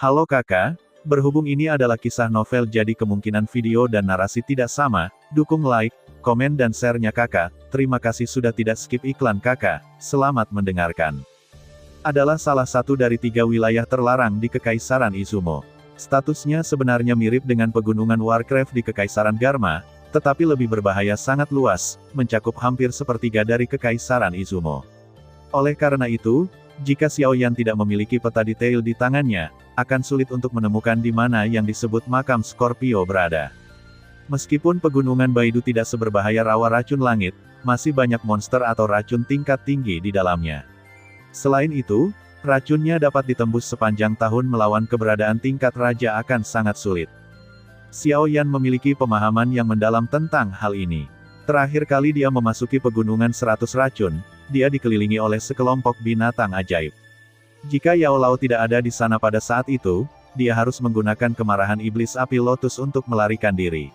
Halo kakak, berhubung ini adalah kisah novel jadi kemungkinan video dan narasi tidak sama, dukung like, komen dan share-nya kakak, terima kasih sudah tidak skip iklan kakak, selamat mendengarkan. Adalah salah satu dari 3 wilayah terlarang di Kekaisaran Izumo. Statusnya sebenarnya mirip dengan pegunungan Warcraft di Kekaisaran Garma, tetapi lebih berbahaya sangat luas, mencakup hampir sepertiga dari Kekaisaran Izumo. Oleh karena itu, jika Xiaoyan tidak memiliki peta detail di tangannya, akan sulit untuk menemukan di mana yang disebut makam Scorpio berada. Meskipun pegunungan Baidu tidak seberbahaya rawa racun langit, masih banyak monster atau racun tingkat tinggi di dalamnya. Selain itu, racunnya dapat ditembus sepanjang tahun melawan keberadaan tingkat raja akan sangat sulit. Xiaoyan memiliki pemahaman yang mendalam tentang hal ini. Terakhir kali dia memasuki pegunungan 100 racun, dia dikelilingi oleh sekelompok binatang ajaib. Jika Yao Lao tidak ada di sana pada saat itu, dia harus menggunakan kemarahan iblis api lotus untuk melarikan diri.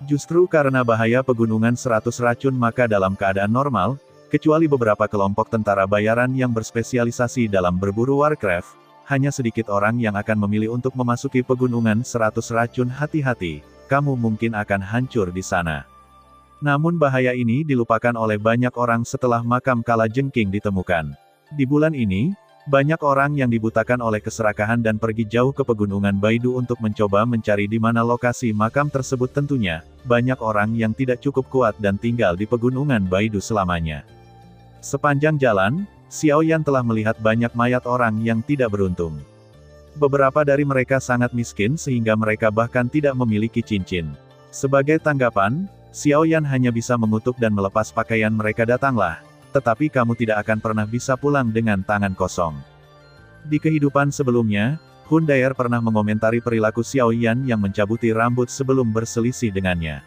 Justru karena bahaya pegunungan 100 racun maka dalam keadaan normal, kecuali beberapa kelompok tentara bayaran yang berspesialisasi dalam berburu Warcraft, hanya sedikit orang yang akan memilih untuk memasuki pegunungan 100 racun. Hati-hati, kamu mungkin akan hancur di sana. Namun bahaya ini dilupakan oleh banyak orang setelah makam Kalajengking ditemukan. Di bulan ini, banyak orang yang dibutakan oleh keserakahan dan pergi jauh ke pegunungan Baidu untuk mencoba mencari di mana lokasi makam tersebut. Tentunya, banyak orang yang tidak cukup kuat dan tinggal di pegunungan Baidu selamanya. Sepanjang jalan, Xiaoyan telah melihat banyak mayat orang yang tidak beruntung. Beberapa dari mereka sangat miskin sehingga mereka bahkan tidak memiliki cincin. Sebagai tanggapan, Xiaoyan hanya bisa mengutuk dan melepas pakaian mereka. Datanglah, tetapi kamu tidak akan pernah bisa pulang dengan tangan kosong. Di kehidupan sebelumnya, Hun Daer pernah mengomentari perilaku Xiaoyan yang mencabuti rambut sebelum berselisih dengannya.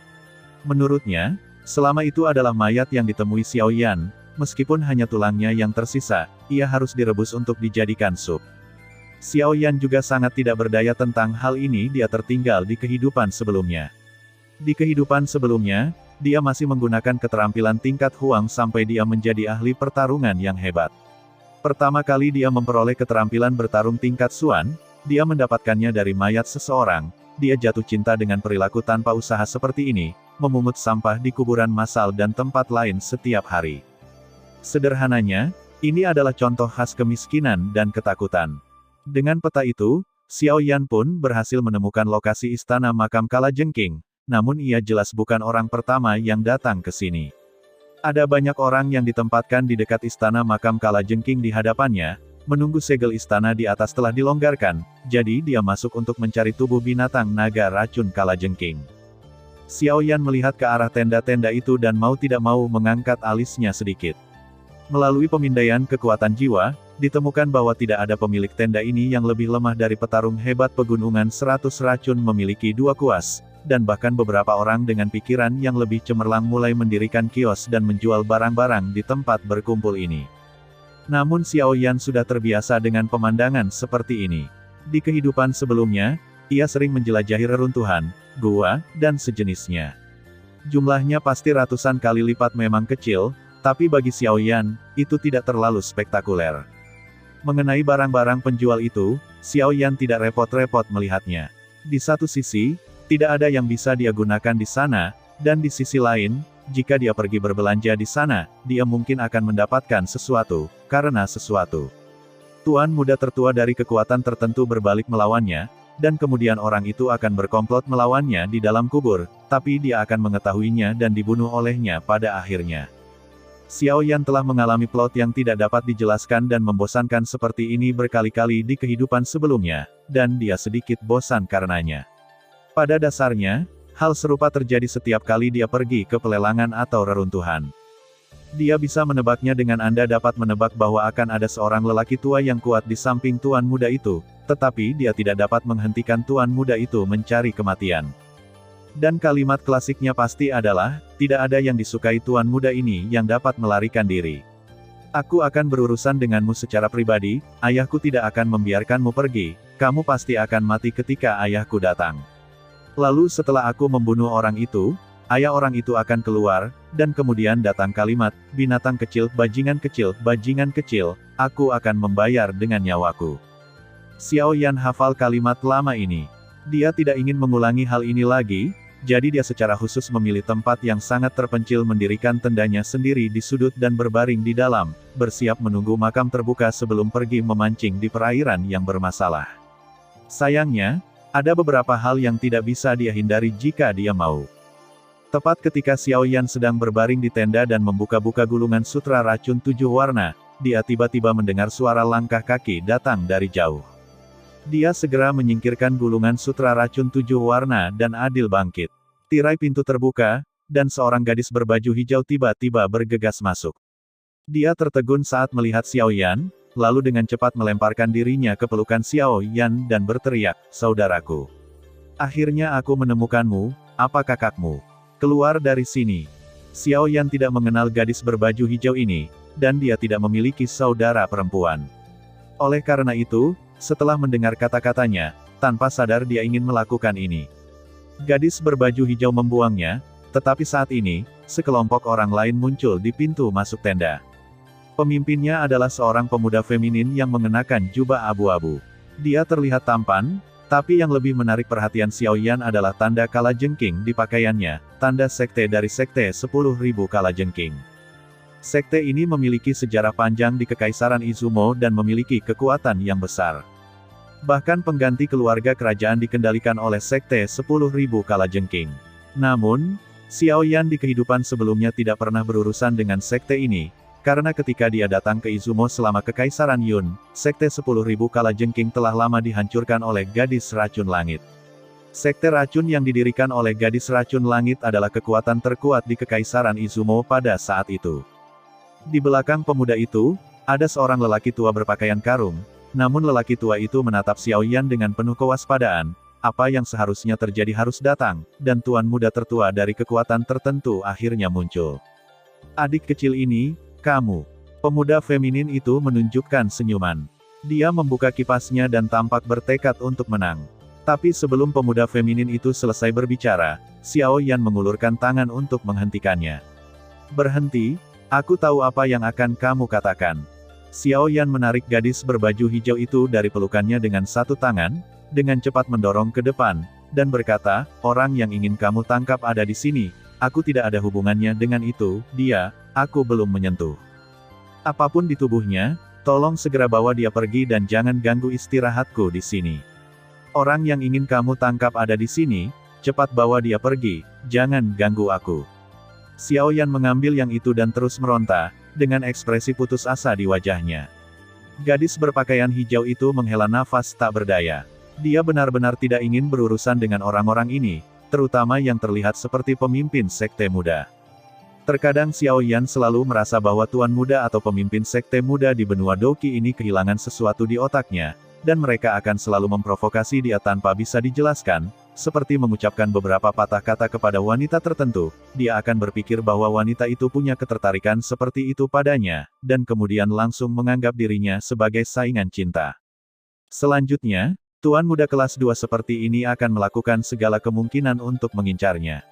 Menurutnya, selama itu adalah mayat yang ditemui Xiaoyan, meskipun hanya tulangnya yang tersisa, ia harus direbus untuk dijadikan sup. Xiaoyan juga sangat tidak berdaya tentang hal ini. Dia tertinggal di kehidupan sebelumnya. Di kehidupan sebelumnya, dia masih menggunakan keterampilan tingkat Huang sampai dia menjadi ahli pertarungan yang hebat. Pertama kali dia memperoleh keterampilan bertarung tingkat Xuan, dia mendapatkannya dari mayat seseorang. Dia jatuh cinta dengan perilaku tanpa usaha seperti ini, memungut sampah di kuburan massal dan tempat lain setiap hari. Sederhananya, ini adalah contoh khas kemiskinan dan ketakutan. Dengan peta itu, Xiaoyan pun berhasil menemukan lokasi istana makam Kalajengking, namun ia jelas bukan orang pertama yang datang ke sini. Ada banyak orang yang ditempatkan di dekat istana makam Kalajengking di hadapannya, menunggu segel istana di atas telah dilonggarkan, jadi dia masuk untuk mencari tubuh binatang naga racun Kalajengking. Xiaoyan melihat ke arah tenda-tenda itu dan mau tidak mau mengangkat alisnya sedikit. Melalui pemindaian kekuatan jiwa, ditemukan bahwa tidak ada pemilik tenda ini yang lebih lemah dari petarung hebat pegunungan 100 racun memiliki 2 kuas, dan bahkan beberapa orang dengan pikiran yang lebih cemerlang mulai mendirikan kios dan menjual barang-barang di tempat berkumpul ini. Namun Xiaoyan sudah terbiasa dengan pemandangan seperti ini. Di kehidupan sebelumnya, ia sering menjelajahi reruntuhan, gua, dan sejenisnya. Jumlahnya pasti ratusan kali lipat. Memang kecil, tapi bagi Xiaoyan, itu tidak terlalu spektakuler. Mengenai barang-barang penjual itu, Xiaoyan tidak repot-repot melihatnya. Di satu sisi, tidak ada yang bisa dia gunakan di sana, dan di sisi lain, jika dia pergi berbelanja di sana, dia mungkin akan mendapatkan sesuatu, karena sesuatu. Tuan muda tertua dari kekuatan tertentu berbalik melawannya, dan kemudian orang itu akan berkomplot melawannya di dalam kubur, tapi dia akan mengetahuinya dan dibunuh olehnya pada akhirnya. Xiaoyan telah mengalami plot yang tidak dapat dijelaskan dan membosankan seperti ini berkali-kali di kehidupan sebelumnya, dan dia sedikit bosan karenanya. Pada dasarnya, hal serupa terjadi setiap kali dia pergi ke pelelangan atau reruntuhan. Dia bisa menebaknya dengan Anda dapat menebak bahwa akan ada seorang lelaki tua yang kuat di samping tuan muda itu, tetapi dia tidak dapat menghentikan tuan muda itu mencari kematian. Dan kalimat klasiknya pasti adalah, tidak ada yang disukai tuan muda ini yang dapat melarikan diri. Aku akan berurusan denganmu secara pribadi, ayahku tidak akan membiarkanmu pergi, kamu pasti akan mati ketika ayahku datang. Lalu setelah aku membunuh orang itu, ayah orang itu akan keluar, dan kemudian datang kalimat, binatang kecil, bajingan kecil, aku akan membayar dengan nyawaku. Xiao Yan hafal kalimat lama ini. Dia tidak ingin mengulangi hal ini lagi, jadi dia secara khusus memilih tempat yang sangat terpencil mendirikan tendanya sendiri di sudut dan berbaring di dalam, bersiap menunggu makam terbuka sebelum pergi memancing di perairan yang bermasalah. Sayangnya, ada beberapa hal yang tidak bisa dia hindari jika dia mau. Tepat ketika Xiao Yan sedang berbaring di tenda dan membuka-buka gulungan sutra racun 7 warna, dia tiba-tiba mendengar suara langkah kaki datang dari jauh. Dia segera menyingkirkan gulungan sutra racun 7 warna dan adil bangkit. Tirai pintu terbuka, dan seorang gadis berbaju hijau tiba-tiba bergegas masuk. Dia tertegun saat melihat Xiao Yan, lalu dengan cepat melemparkan dirinya ke pelukan Xiao Yan dan berteriak, "Saudaraku. Akhirnya aku menemukanmu, apa kakakmu? Keluar dari sini." Xiao Yan tidak mengenal gadis berbaju hijau ini, dan dia tidak memiliki saudara perempuan. Oleh karena itu, setelah mendengar kata-katanya, tanpa sadar dia ingin melakukan ini. Gadis berbaju hijau membuangnya, tetapi saat ini, sekelompok orang lain muncul di pintu masuk tenda. Pemimpinnya adalah seorang pemuda feminin yang mengenakan jubah abu-abu. Dia terlihat tampan, tapi yang lebih menarik perhatian Xiao Yan adalah tanda kalajengking di pakaiannya, tanda sekte dari sekte 10.000 kalajengking. Sekte ini memiliki sejarah panjang di Kekaisaran Izumo dan memiliki kekuatan yang besar. Bahkan pengganti keluarga kerajaan dikendalikan oleh sekte 10.000 kalajengking. Namun, Xiao Yan di kehidupan sebelumnya tidak pernah berurusan dengan sekte ini, karena ketika dia datang ke Izumo selama Kekaisaran Yun, sekte 10.000 kalajengking telah lama dihancurkan oleh gadis racun langit. Sekte racun yang didirikan oleh gadis racun langit adalah kekuatan terkuat di Kekaisaran Izumo pada saat itu. Di belakang pemuda itu, ada seorang lelaki tua berpakaian karung, namun lelaki tua itu menatap Xiao Yan dengan penuh kewaspadaan. Apa yang seharusnya terjadi harus datang, dan tuan muda tertua dari kekuatan tertentu akhirnya muncul. "Adik kecil ini, kamu." Pemuda feminin itu menunjukkan senyuman. Dia membuka kipasnya dan tampak bertekad untuk menang. Tapi sebelum pemuda feminin itu selesai berbicara, Xiao Yan mengulurkan tangan untuk menghentikannya. "Berhenti. Aku tahu apa yang akan kamu katakan." Xiao Yan menarik gadis berbaju hijau itu dari pelukannya dengan satu tangan, dengan cepat mendorong ke depan, dan berkata, "Orang yang ingin kamu tangkap ada di sini. Aku tidak ada hubungannya dengan itu, aku belum menyentuh. Apapun di tubuhnya, tolong segera bawa dia pergi dan jangan ganggu istirahatku di sini. Orang yang ingin kamu tangkap ada di sini, cepat bawa dia pergi, jangan ganggu aku." Xiao Yan mengambil yang itu dan terus meronta, dengan ekspresi putus asa di wajahnya. Gadis berpakaian hijau itu menghela nafas tak berdaya. Dia benar-benar tidak ingin berurusan dengan orang-orang ini, terutama yang terlihat seperti pemimpin sekte muda. Terkadang Xiao Yan selalu merasa bahwa tuan muda atau pemimpin sekte muda di benua Doki ini kehilangan sesuatu di otaknya, dan mereka akan selalu memprovokasi dia tanpa bisa dijelaskan. Seperti mengucapkan beberapa patah kata kepada wanita tertentu, dia akan berpikir bahwa wanita itu punya ketertarikan seperti itu padanya, dan kemudian langsung menganggap dirinya sebagai saingan cinta. Selanjutnya, tuan muda kelas 2 seperti ini akan melakukan segala kemungkinan untuk mengincarnya.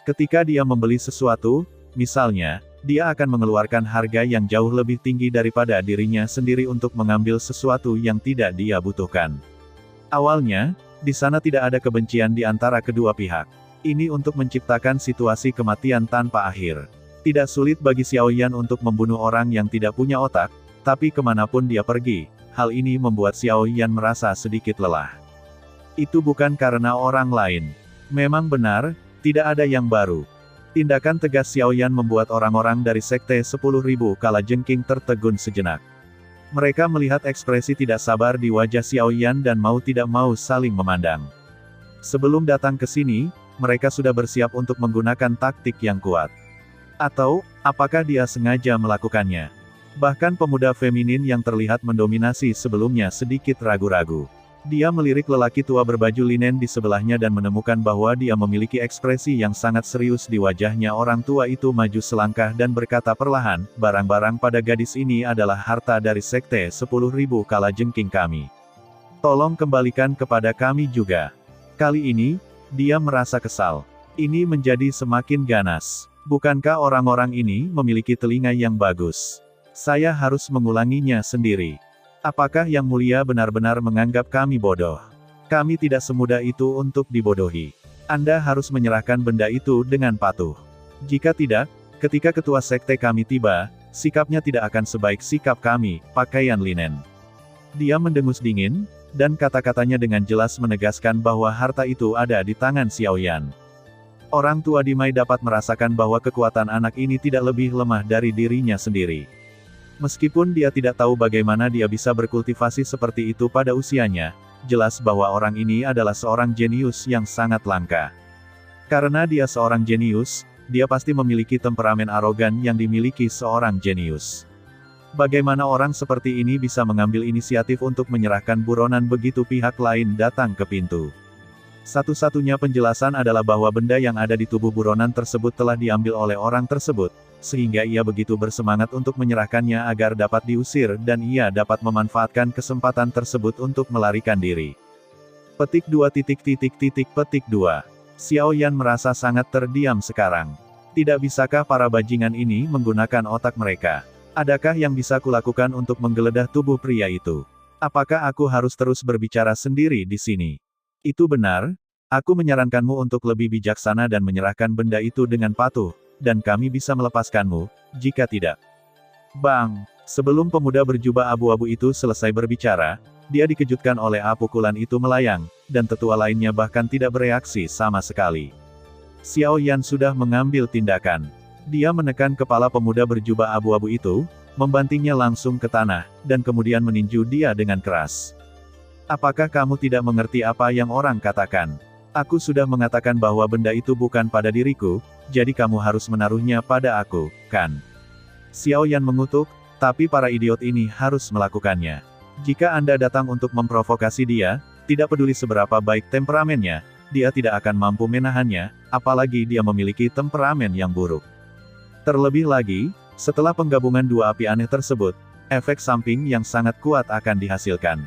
Ketika dia membeli sesuatu, misalnya, dia akan mengeluarkan harga yang jauh lebih tinggi daripada dirinya sendiri untuk mengambil sesuatu yang tidak dia butuhkan. Awalnya, di sana tidak ada kebencian di antara kedua pihak. Ini untuk menciptakan situasi kematian tanpa akhir. Tidak sulit bagi Xiao Yan untuk membunuh orang yang tidak punya otak, tapi kemanapun dia pergi, hal ini membuat Xiao Yan merasa sedikit lelah. Itu bukan karena orang lain. Memang benar, tidak ada yang baru. Tindakan tegas Xiao Yan membuat orang-orang dari sekte 10.000 kalajengking tertegun sejenak. Mereka melihat ekspresi tidak sabar di wajah Xiao Yan dan mau tidak mau saling memandang. Sebelum datang ke sini, mereka sudah bersiap untuk menggunakan taktik yang kuat. Atau, apakah dia sengaja melakukannya? Bahkan pemuda feminin yang terlihat mendominasi sebelumnya sedikit ragu-ragu. Dia melirik lelaki tua berbaju linen di sebelahnya dan menemukan bahwa dia memiliki ekspresi yang sangat serius di wajahnya. Orang tua itu maju selangkah dan berkata perlahan, "Barang-barang pada gadis ini adalah harta dari sekte 10.000 kalajengking kami. Tolong kembalikan kepada kami juga." Kali ini, dia merasa kesal. Ini menjadi semakin ganas. Bukankah orang-orang ini memiliki telinga yang bagus? Saya harus mengulanginya sendiri. Apakah Yang Mulia benar-benar menganggap kami bodoh? Kami tidak semudah itu untuk dibodohi. Anda harus menyerahkan benda itu dengan patuh. Jika tidak, ketika ketua sekte kami tiba, sikapnya tidak akan sebaik sikap kami, pakaian linen. Dia mendengus dingin, dan kata-katanya dengan jelas menegaskan bahwa harta itu ada di tangan Xiao Yan. Orang tua Dimai dapat merasakan bahwa kekuatan anak ini tidak lebih lemah dari dirinya sendiri. Meskipun dia tidak tahu bagaimana dia bisa berkultivasi seperti itu pada usianya, jelas bahwa orang ini adalah seorang jenius yang sangat langka. Karena dia seorang jenius, dia pasti memiliki temperamen arogan yang dimiliki seorang jenius. Bagaimana orang seperti ini bisa mengambil inisiatif untuk menyerahkan buronan begitu pihak lain datang ke pintu? Satu-satunya penjelasan adalah bahwa benda yang ada di tubuh buronan tersebut telah diambil oleh orang tersebut, sehingga ia begitu bersemangat untuk menyerahkannya agar dapat diusir dan ia dapat memanfaatkan kesempatan tersebut untuk melarikan diri. Petik 2. Petik 2. Xiao Yan merasa sangat terdiam sekarang. Tidak bisakah para bajingan ini menggunakan otak mereka? Adakah yang bisa kulakukan untuk menggeledah tubuh pria itu? Apakah aku harus terus berbicara sendiri di sini? Itu benar, aku menyarankanmu untuk lebih bijaksana dan menyerahkan benda itu dengan patuh, dan kami bisa melepaskanmu, jika tidak. Bang! Sebelum pemuda berjubah abu-abu itu selesai berbicara, dia dikejutkan oleh pukulan itu melayang, dan tetua lainnya bahkan tidak bereaksi sama sekali. Xiao Yan sudah mengambil tindakan. Dia menekan kepala pemuda berjubah abu-abu itu, membantingnya langsung ke tanah, dan kemudian meninju dia dengan keras. Apakah kamu tidak mengerti apa yang orang katakan? Aku sudah mengatakan bahwa benda itu bukan pada diriku, jadi kamu harus menaruhnya pada aku, kan? Xiao Yan mengutuk, tapi para idiot ini harus melakukannya. Jika Anda datang untuk memprovokasi dia, tidak peduli seberapa baik temperamennya, dia tidak akan mampu menahannya, apalagi dia memiliki temperamen yang buruk. Terlebih lagi, setelah penggabungan dua api aneh tersebut, efek samping yang sangat kuat akan dihasilkan.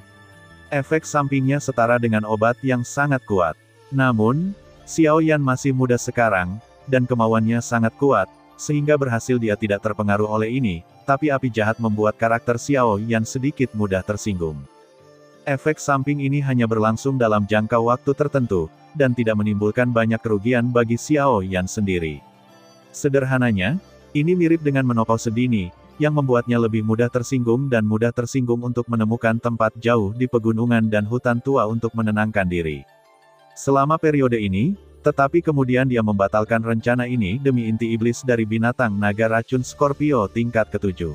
Efek sampingnya setara dengan obat yang sangat kuat. Namun, Xiao Yan masih muda sekarang, dan kemauannya sangat kuat, sehingga berhasil dia tidak terpengaruh oleh ini, tapi api jahat membuat karakter Xiao Yan sedikit mudah tersinggung. Efek samping ini hanya berlangsung dalam jangka waktu tertentu, dan tidak menimbulkan banyak kerugian bagi Xiao Yan sendiri. Sederhananya, ini mirip dengan menopause dini, yang membuatnya lebih mudah tersinggung dan mudah tersinggung untuk menemukan tempat jauh di pegunungan dan hutan tua untuk menenangkan diri. Selama periode ini, tetapi kemudian dia membatalkan rencana ini demi inti iblis dari binatang naga racun Scorpio tingkat ke-7.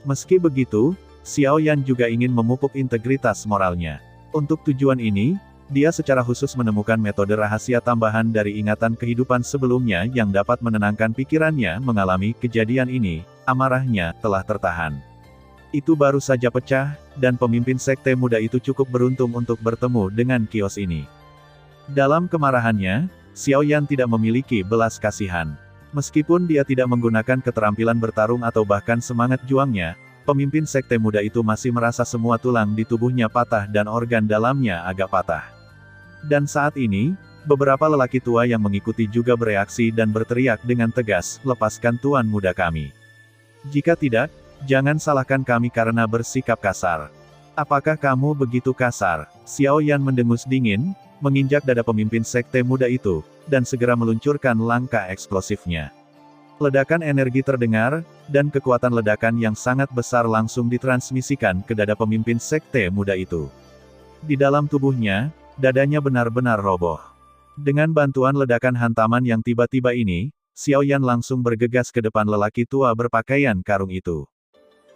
Meski begitu, Xiao Yan juga ingin memupuk integritas moralnya. Untuk tujuan ini, dia secara khusus menemukan metode rahasia tambahan dari ingatan kehidupan sebelumnya yang dapat menenangkan pikirannya mengalami kejadian ini, amarahnya telah tertahan. Itu baru saja pecah, dan pemimpin sekte muda itu cukup beruntung untuk bertemu dengan kios ini. Dalam kemarahannya, Xiao Yan tidak memiliki belas kasihan. Meskipun dia tidak menggunakan keterampilan bertarung atau bahkan semangat juangnya, pemimpin sekte muda itu masih merasa semua tulang di tubuhnya patah dan organ dalamnya agak patah. Dan saat ini, beberapa lelaki tua yang mengikuti juga bereaksi dan berteriak dengan tegas, "Lepaskan tuan muda kami. Jika tidak, jangan salahkan kami karena bersikap kasar." "Apakah kamu begitu kasar?" Xiao Yan mendengus dingin, menginjak dada pemimpin sekte muda itu, dan segera meluncurkan langkah eksplosifnya. Ledakan energi terdengar, dan kekuatan ledakan yang sangat besar langsung ditransmisikan ke dada pemimpin sekte muda itu. Di dalam tubuhnya, dadanya benar-benar roboh. Dengan bantuan ledakan hantaman yang tiba-tiba ini, Xiao Yan langsung bergegas ke depan lelaki tua berpakaian karung itu.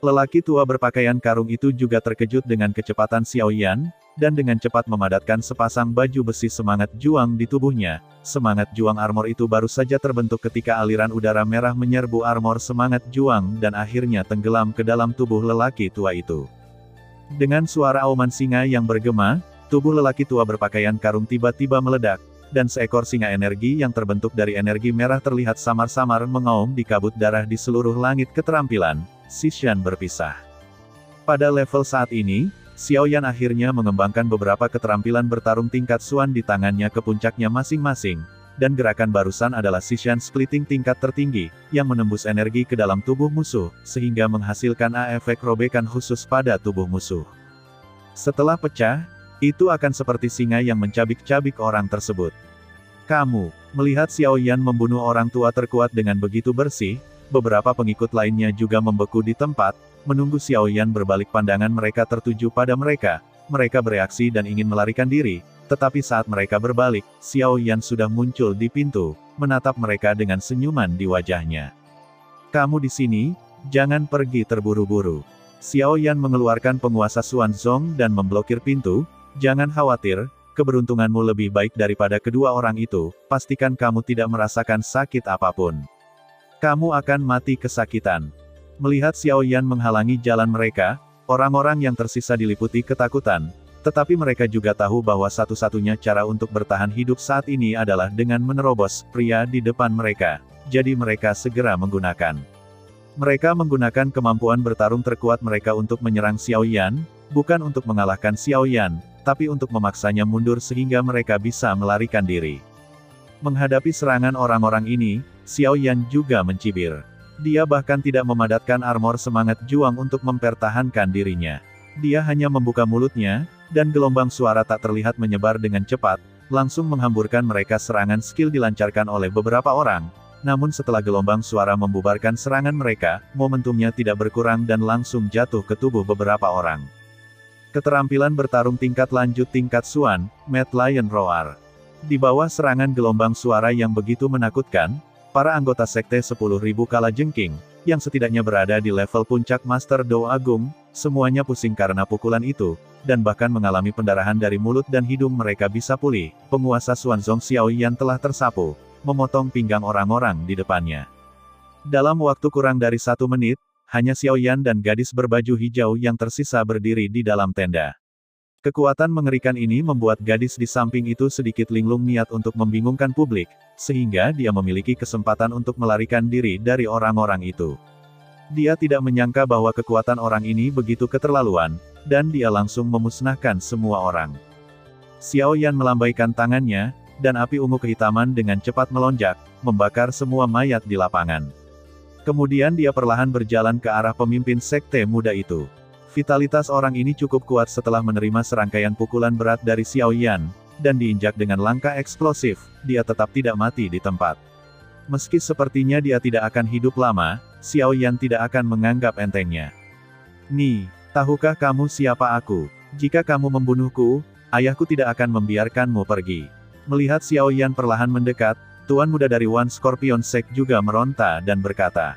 Lelaki tua berpakaian karung itu juga terkejut dengan kecepatan Xiao Yan, dan dengan cepat memadatkan sepasang baju besi semangat juang di tubuhnya. Semangat juang armor itu baru saja terbentuk ketika aliran udara merah menyerbu armor semangat juang dan akhirnya tenggelam ke dalam tubuh lelaki tua itu. Dengan suara auman singa yang bergema, tubuh lelaki tua berpakaian karung tiba-tiba meledak, dan seekor singa energi yang terbentuk dari energi merah terlihat samar-samar mengaum di kabut darah di seluruh langit keterampilan. Xishan berpisah. Pada level saat ini, Xiao Yan akhirnya mengembangkan beberapa keterampilan bertarung tingkat Xuan di tangannya ke puncaknya masing-masing, dan gerakan barusan adalah Sishan Splitting tingkat tertinggi, yang menembus energi ke dalam tubuh musuh, sehingga menghasilkan efek robekan khusus pada tubuh musuh. Setelah pecah, itu akan seperti singa yang mencabik-cabik orang tersebut. Kamu, melihat Xiao Yan membunuh orang tua terkuat dengan begitu bersih, beberapa pengikut lainnya juga membeku di tempat, menunggu Xiao Yan berbalik pandangan mereka tertuju pada mereka. Mereka bereaksi dan ingin melarikan diri, tetapi saat mereka berbalik, Xiao Yan sudah muncul di pintu, menatap mereka dengan senyuman di wajahnya. Kamu di sini, jangan pergi terburu-buru. Xiao Yan mengeluarkan penguasa Xuanzong dan memblokir pintu. Jangan khawatir, keberuntunganmu lebih baik daripada kedua orang itu, pastikan kamu tidak merasakan sakit apapun. Kamu akan mati kesakitan. Melihat Xiao Yan menghalangi jalan mereka, orang-orang yang tersisa diliputi ketakutan, tetapi mereka juga tahu bahwa satu-satunya cara untuk bertahan hidup saat ini adalah dengan menerobos pria di depan mereka. Jadi mereka segera menggunakan. Mereka menggunakan kemampuan bertarung terkuat mereka untuk menyerang Xiao Yan, bukan untuk mengalahkan Xiao Yan, tapi untuk memaksanya mundur sehingga mereka bisa melarikan diri. Menghadapi serangan orang-orang ini, Xiao Yan juga mencibir. Dia bahkan tidak memadatkan armor semangat juang untuk mempertahankan dirinya. Dia hanya membuka mulutnya, dan gelombang suara tak terlihat menyebar dengan cepat, langsung menghamburkan mereka. Serangan skill dilancarkan oleh beberapa orang, namun setelah gelombang suara membubarkan serangan mereka, momentumnya tidak berkurang dan langsung jatuh ke tubuh beberapa orang. Keterampilan bertarung tingkat lanjut tingkat Xuan, Mad Lion Roar. Di bawah serangan gelombang suara yang begitu menakutkan, para anggota Sekte 10.000 Kalajengking, yang setidaknya berada di level puncak Master Do Agung, semuanya pusing karena pukulan itu, dan bahkan mengalami pendarahan dari mulut dan hidung mereka bisa pulih. Penguasa Xuanzong Xiao Yan telah tersapu, memotong pinggang orang-orang di depannya. Dalam waktu kurang dari 1 menit, hanya Xiao Yan dan gadis berbaju hijau yang tersisa berdiri di dalam tenda. Kekuatan mengerikan ini membuat gadis di samping itu sedikit linglung niat untuk membingungkan publik, sehingga dia memiliki kesempatan untuk melarikan diri dari orang-orang itu. Dia tidak menyangka bahwa kekuatan orang ini begitu keterlaluan, dan dia langsung memusnahkan semua orang. Xiao Yan melambaikan tangannya, dan api ungu kehitaman dengan cepat melonjak, membakar semua mayat di lapangan. Kemudian dia perlahan berjalan ke arah pemimpin sekte muda itu. Vitalitas orang ini cukup kuat setelah menerima serangkaian pukulan berat dari Xiao Yan, dan diinjak dengan langkah eksplosif, dia tetap tidak mati di tempat. Meski sepertinya dia tidak akan hidup lama, Xiao Yan tidak akan menganggap entengnya. "Ni, tahukah kamu siapa aku? Jika kamu membunuhku, ayahku tidak akan membiarkanmu pergi." Melihat Xiao Yan perlahan mendekat, Tuan muda dari One Scorpion Sect juga meronta dan berkata,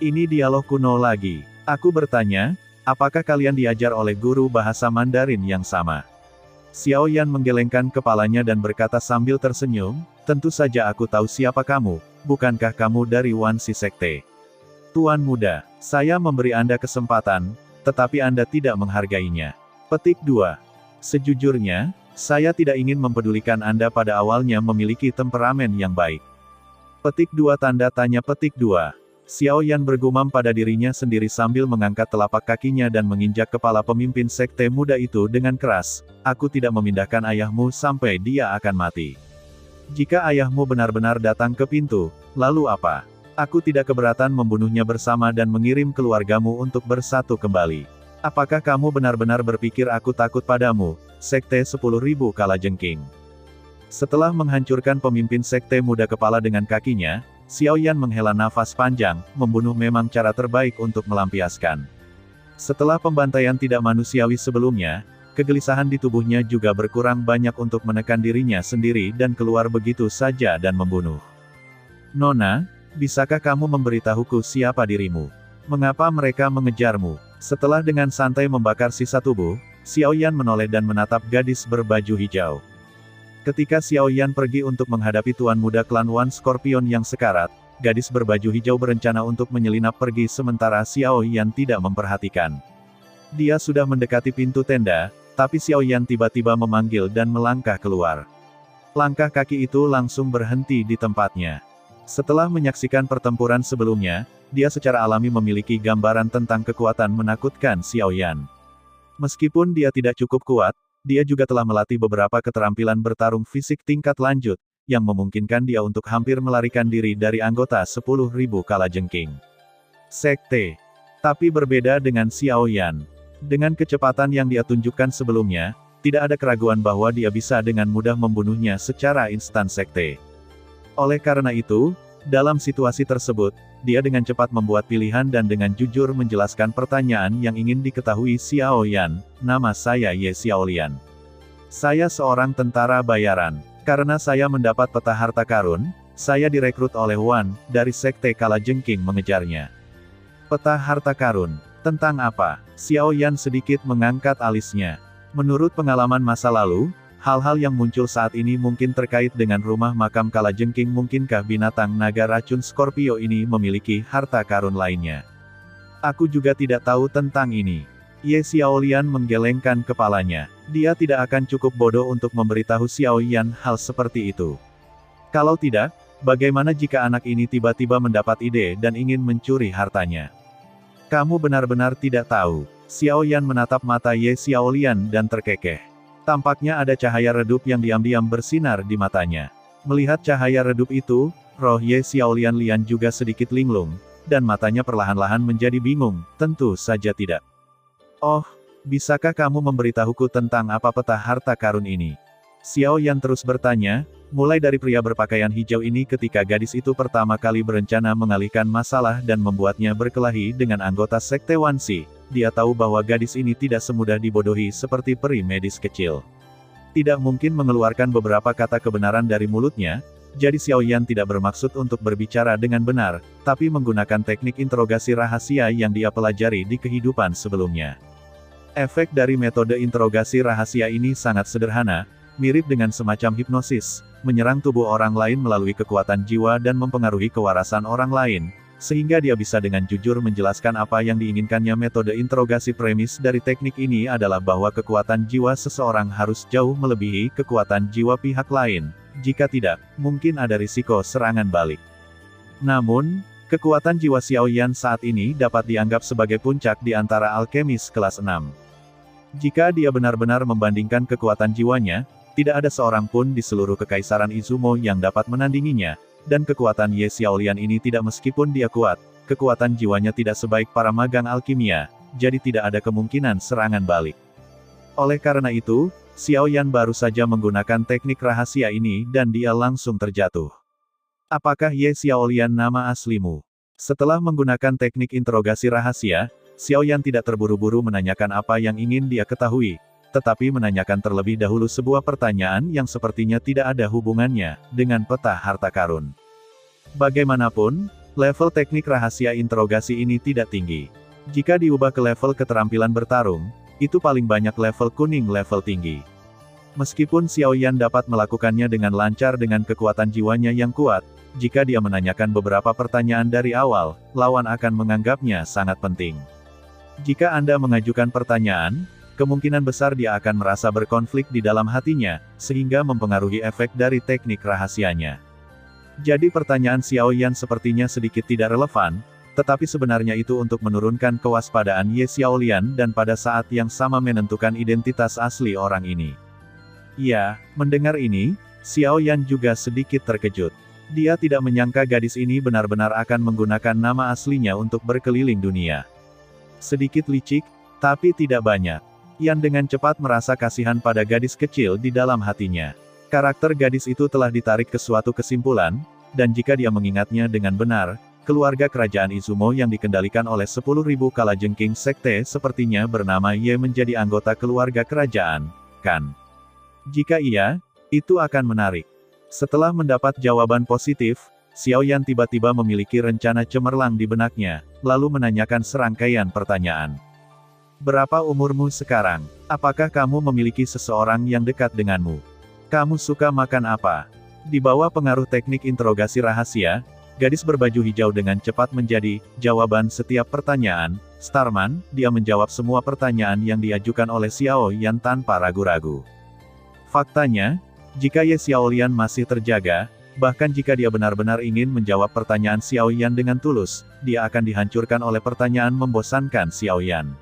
"Ini dialog kuno lagi. Aku bertanya, apakah kalian diajar oleh guru bahasa Mandarin yang sama?" Xiao Yan menggelengkan kepalanya dan berkata sambil tersenyum, "Tentu saja aku tahu siapa kamu, bukankah kamu dari One Si Sekte?" "Tuan muda, saya memberi Anda kesempatan, tetapi Anda tidak menghargainya." Petik 2. Sejujurnya, saya tidak ingin mempedulikan Anda pada awalnya memiliki temperamen yang baik. Petik 2 tanda tanya. Petik 2. Xiao Yan bergumam pada dirinya sendiri sambil mengangkat telapak kakinya dan menginjak kepala pemimpin sekte muda itu dengan keras. "Aku tidak memindahkan ayahmu sampai dia akan mati. Jika ayahmu benar-benar datang ke pintu, lalu apa? Aku tidak keberatan membunuhnya bersama dan mengirim keluargamu untuk bersatu kembali. Apakah kamu benar-benar berpikir aku takut padamu, Sekte 10.000 Kalajengking?" Setelah menghancurkan pemimpin sekte muda kepala dengan kakinya, Xiao Yan menghela nafas panjang. Membunuh memang cara terbaik untuk melampiaskan. Setelah pembantaian tidak manusiawi sebelumnya, kegelisahan di tubuhnya juga berkurang banyak untuk menekan dirinya sendiri dan keluar begitu saja dan membunuh. "Nona, bisakah kamu memberitahuku siapa dirimu? Mengapa mereka mengejarmu?" Setelah dengan santai membakar sisa tubuh, Xiao Yan menoleh dan menatap gadis berbaju hijau. Ketika Xiao Yan pergi untuk menghadapi tuan muda klan One Scorpion yang sekarat, gadis berbaju hijau berencana untuk menyelinap pergi sementara Xiao Yan tidak memperhatikan. Dia sudah mendekati pintu tenda, tapi Xiao Yan tiba-tiba memanggil dan melangkah keluar. Langkah kaki itu langsung berhenti di tempatnya. Setelah menyaksikan pertempuran sebelumnya, dia secara alami memiliki gambaran tentang kekuatan menakutkan Xiao Yan. Meskipun dia tidak cukup kuat, dia juga telah melatih beberapa keterampilan bertarung fisik tingkat lanjut, yang memungkinkan dia untuk hampir melarikan diri dari anggota 10.000 kalajengking Sekte. Tapi berbeda dengan Xiao Yan. Dengan kecepatan yang dia tunjukkan sebelumnya, tidak ada keraguan bahwa dia bisa dengan mudah membunuhnya secara instan sekte. Oleh karena itu, dalam situasi tersebut, dia dengan cepat membuat pilihan dan dengan jujur menjelaskan pertanyaan yang ingin diketahui Xiao Yan. Nama saya Ye Xiaolian. Saya seorang tentara bayaran. Karena saya mendapat peta harta karun, saya direkrut oleh Wan, dari Sekte Kalajengking mengejarnya. Peta harta karun. Tentang apa? Xiao Yan sedikit mengangkat alisnya. Menurut pengalaman masa lalu, hal-hal yang muncul saat ini mungkin terkait dengan rumah makam Kalajengking. Mungkinkah binatang naga racun Scorpio ini memiliki harta karun lainnya? Aku juga tidak tahu tentang ini. Ye Xiaolian menggelengkan kepalanya. Dia tidak akan cukup bodoh untuk memberitahu Xiao Yan hal seperti itu. Kalau tidak, bagaimana jika anak ini tiba-tiba mendapat ide dan ingin mencuri hartanya? Kamu benar-benar tidak tahu. Xiao Yan menatap mata Ye Xiaolian dan terkekeh. Tampaknya ada cahaya redup yang diam-diam bersinar di matanya. Melihat cahaya redup itu, roh Ye Xiaolian juga sedikit linglung, dan matanya perlahan-lahan menjadi bingung. Tentu saja tidak. Oh, bisakah kamu memberitahuku tentang apa peta harta karun ini? Xiao Yan terus bertanya, mulai dari pria berpakaian hijau ini ketika gadis itu pertama kali berencana mengalihkan masalah dan membuatnya berkelahi dengan anggota Sekte Wanxi. Dia tahu bahwa gadis ini tidak semudah dibodohi seperti peri medis kecil. Tidak mungkin mengeluarkan beberapa kata kebenaran dari mulutnya, jadi Xiao Yan tidak bermaksud untuk berbicara dengan benar, tapi menggunakan teknik interogasi rahasia yang dia pelajari di kehidupan sebelumnya. Efek dari metode interogasi rahasia ini sangat sederhana, mirip dengan semacam hipnosis, menyerang tubuh orang lain melalui kekuatan jiwa dan mempengaruhi kewarasan orang lain, sehingga dia bisa dengan jujur menjelaskan apa yang diinginkannya. Metode interogasi premis dari teknik ini adalah bahwa kekuatan jiwa seseorang harus jauh melebihi kekuatan jiwa pihak lain, jika tidak, mungkin ada risiko serangan balik. Namun, kekuatan jiwa Xiao Yan saat ini dapat dianggap sebagai puncak di antara alkemis kelas 6. Jika dia benar-benar membandingkan kekuatan jiwanya, tidak ada seorang pun di seluruh kekaisaran Izumo yang dapat menandinginya, dan kekuatan Ye Xiaolian ini tidak meskipun dia kuat, kekuatan jiwanya tidak sebaik para magang alkimia, jadi tidak ada kemungkinan serangan balik. Oleh karena itu, Xiao Yan baru saja menggunakan teknik rahasia ini dan dia langsung terjatuh. Apakah Ye Xiaolian nama aslimu? Setelah menggunakan teknik interogasi rahasia, Xiao Yan tidak terburu-buru menanyakan apa yang ingin dia ketahui, tetapi menanyakan terlebih dahulu sebuah pertanyaan yang sepertinya tidak ada hubungannya dengan peta harta karun. Bagaimanapun, level teknik rahasia interogasi ini tidak tinggi. Jika diubah ke level keterampilan bertarung, itu paling banyak level kuning level tinggi. Meskipun Xiao Yan dapat melakukannya dengan lancar dengan kekuatan jiwanya yang kuat, jika dia menanyakan beberapa pertanyaan dari awal, lawan akan menganggapnya sangat penting. Jika Anda mengajukan pertanyaan, kemungkinan besar dia akan merasa berkonflik di dalam hatinya, sehingga mempengaruhi efek dari teknik rahasianya. Jadi pertanyaan Xiao Yan sepertinya sedikit tidak relevan, tetapi sebenarnya itu untuk menurunkan kewaspadaan Ye Xiaolian dan pada saat yang sama menentukan identitas asli orang ini. Ya, mendengar ini, Xiao Yan juga sedikit terkejut. Dia tidak menyangka gadis ini benar-benar akan menggunakan nama aslinya untuk berkeliling dunia. Sedikit licik, tapi tidak banyak. Yan dengan cepat merasa kasihan pada gadis kecil di dalam hatinya. Karakter gadis itu telah ditarik ke suatu kesimpulan, dan jika dia mengingatnya dengan benar, keluarga kerajaan Izumo yang dikendalikan oleh 10.000 kalajengking sekte sepertinya bernama Ye menjadi anggota keluarga kerajaan, kan? Jika iya, itu akan menarik. Setelah mendapat jawaban positif, Xiao Yan tiba-tiba memiliki rencana cemerlang di benaknya, lalu menanyakan serangkaian pertanyaan. Berapa umurmu sekarang? Apakah kamu memiliki seseorang yang dekat denganmu? Kamu suka makan apa? Di bawah pengaruh teknik interogasi rahasia, gadis berbaju hijau dengan cepat menjadi jawaban setiap pertanyaan. Starman, dia menjawab semua pertanyaan yang diajukan oleh Xiao Yan tanpa ragu-ragu. Faktanya, jika Ye Xiaolian masih terjaga, bahkan jika dia benar-benar ingin menjawab pertanyaan Xiao Yan dengan tulus, dia akan dihancurkan oleh pertanyaan membosankan Xiao Yan.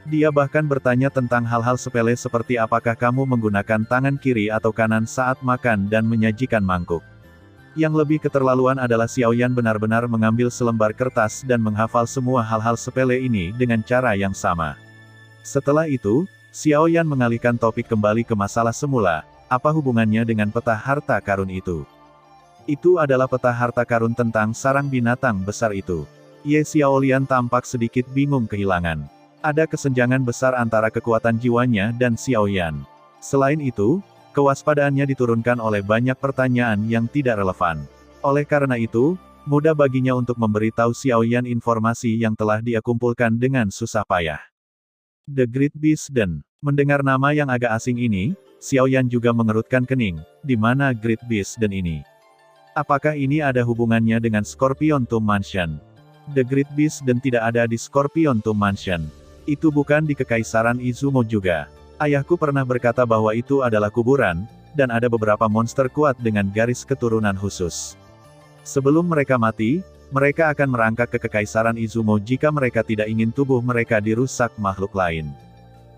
Dia bahkan bertanya tentang hal-hal sepele seperti apakah kamu menggunakan tangan kiri atau kanan saat makan dan menyajikan mangkuk. Yang lebih keterlaluan adalah Xiaoyan benar-benar mengambil selembar kertas dan menghafal semua hal-hal sepele ini dengan cara yang sama. Setelah itu, Xiaoyan mengalihkan topik kembali ke masalah semula, apa hubungannya dengan peta harta karun itu? Itu adalah peta harta karun tentang sarang binatang besar itu. Ye Xiaolian tampak sedikit bingung kehilangan. Ada kesenjangan besar antara kekuatan jiwanya dan Xiaoyan. Selain itu, kewaspadaannya diturunkan oleh banyak pertanyaan yang tidak relevan. Oleh karena itu, mudah baginya untuk memberitahu Xiaoyan informasi yang telah dia kumpulkan dengan susah payah. The Great Beast Den. Mendengar nama yang agak asing ini, Xiaoyan juga mengerutkan kening. Di mana Great Beast Den ini? Apakah ini ada hubungannya dengan Scorpion Tomb Mansion? The Great Beast Den tidak ada di Scorpion Tomb Mansion. Itu bukan di Kekaisaran Izumo juga. Ayahku pernah berkata bahwa itu adalah kuburan, dan ada beberapa monster kuat dengan garis keturunan khusus. Sebelum mereka mati, mereka akan merangkak ke Kekaisaran Izumo jika mereka tidak ingin tubuh mereka dirusak makhluk lain.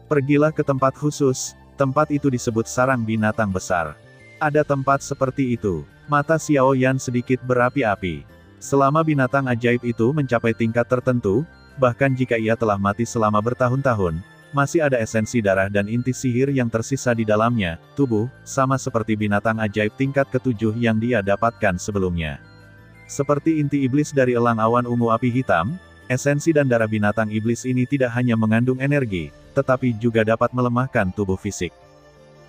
Pergilah ke tempat khusus, tempat itu disebut sarang binatang besar. Ada tempat seperti itu. Mata Xiaoyan sedikit berapi-api. Selama binatang ajaib itu mencapai tingkat tertentu, bahkan jika ia telah mati selama bertahun-tahun, masih ada esensi darah dan inti sihir yang tersisa di dalamnya, tubuh, sama seperti binatang ajaib tingkat ke-7 yang dia dapatkan sebelumnya. Seperti inti iblis dari elang awan ungu api hitam, esensi dan darah binatang iblis ini tidak hanya mengandung energi, tetapi juga dapat melemahkan tubuh fisik.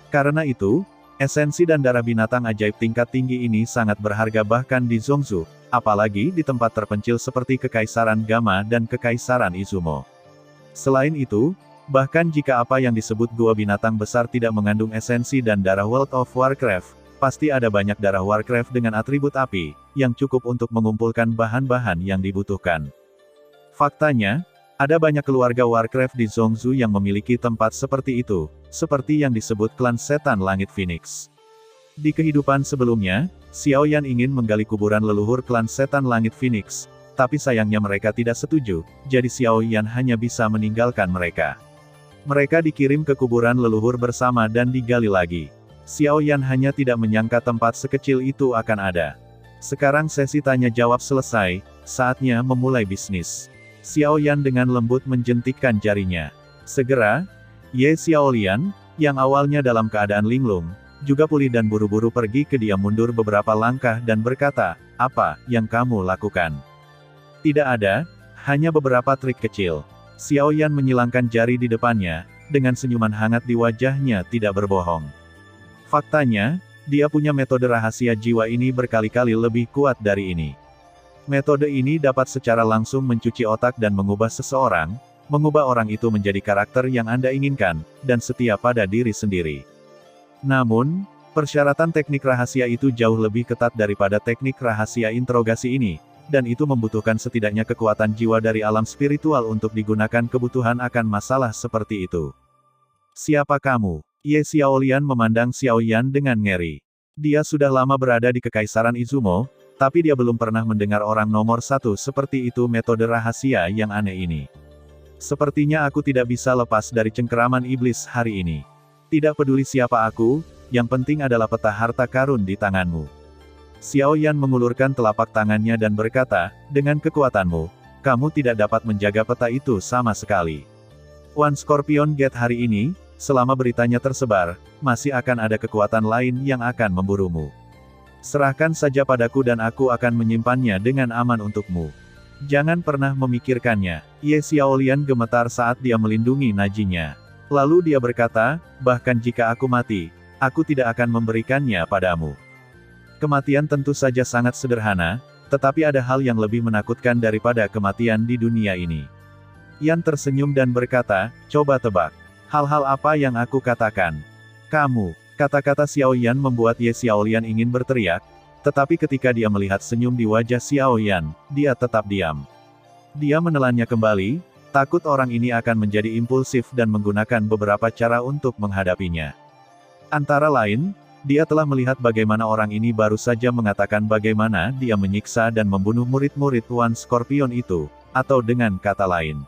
Karena itu, esensi dan darah binatang ajaib tingkat tinggi ini sangat berharga bahkan di Zhongzhou, apalagi di tempat terpencil seperti Kekaisaran Gamma dan Kekaisaran Izumo. Selain itu, bahkan jika apa yang disebut gua binatang besar tidak mengandung esensi dan darah World of Warcraft, pasti ada banyak darah Warcraft dengan atribut api, yang cukup untuk mengumpulkan bahan-bahan yang dibutuhkan. Faktanya, ada banyak keluarga Warcraft di Zhongzhou yang memiliki tempat seperti itu, seperti yang disebut klan setan langit Phoenix. Di kehidupan sebelumnya, Xiaoyan ingin menggali kuburan leluhur klan setan langit Phoenix, tapi sayangnya mereka tidak setuju, jadi Xiaoyan hanya bisa meninggalkan mereka. Mereka dikirim ke kuburan leluhur bersama dan digali lagi. Xiaoyan hanya tidak menyangka tempat sekecil itu akan ada. Sekarang sesi tanya jawab selesai, saatnya memulai bisnis. Xiaoyan dengan lembut menjentikkan jarinya. Segera, Ye Xiaolian, yang awalnya dalam keadaan linglung, juga pulih dan buru-buru pergi ke dia mundur beberapa langkah dan berkata, apa yang kamu lakukan? Tidak ada, hanya beberapa trik kecil. Xiaoyan menyilangkan jari di depannya, dengan senyuman hangat di wajahnya tidak berbohong. Faktanya, dia punya metode rahasia jiwa ini berkali-kali lebih kuat dari ini. Metode ini dapat secara langsung mencuci otak dan mengubah seseorang, mengubah orang itu menjadi karakter yang Anda inginkan, dan setia pada diri sendiri. Namun, persyaratan teknik rahasia itu jauh lebih ketat daripada teknik rahasia interogasi ini, dan itu membutuhkan setidaknya kekuatan jiwa dari alam spiritual untuk digunakan kebutuhan akan masalah seperti itu. Siapa kamu? Ye Xiaolian memandang Xiaoyan dengan ngeri. Dia sudah lama berada di Kekaisaran Izumo, tapi dia belum pernah mendengar orang nomor satu seperti itu metode rahasia yang aneh ini. Sepertinya aku tidak bisa lepas dari cengkeraman iblis hari ini. Tidak peduli siapa aku, yang penting adalah peta harta karun di tanganmu. Xiaoyan mengulurkan telapak tangannya dan berkata, dengan kekuatanmu, kamu tidak dapat menjaga peta itu sama sekali. One Scorpion Gate hari ini, selama beritanya tersebar, masih akan ada kekuatan lain yang akan memburumu. Serahkan saja padaku dan aku akan menyimpannya dengan aman untukmu. Jangan pernah memikirkannya. Ye Xiaolian gemetar saat dia melindungi najinya. Lalu dia berkata, bahkan jika aku mati, aku tidak akan memberikannya padamu. Kematian tentu saja sangat sederhana, tetapi ada hal yang lebih menakutkan daripada kematian di dunia ini. Yan tersenyum dan berkata, coba tebak. Hal-hal apa yang aku katakan? Kamu. Kata-kata Xiaoyan membuat Ye Xiaolian ingin berteriak, tetapi ketika dia melihat senyum di wajah Xiaoyan, dia tetap diam. Dia menelannya kembali, takut orang ini akan menjadi impulsif dan menggunakan beberapa cara untuk menghadapinya. Antara lain, dia telah melihat bagaimana orang ini baru saja mengatakan bagaimana dia menyiksa dan membunuh murid-murid One Scorpion itu, atau dengan kata lain.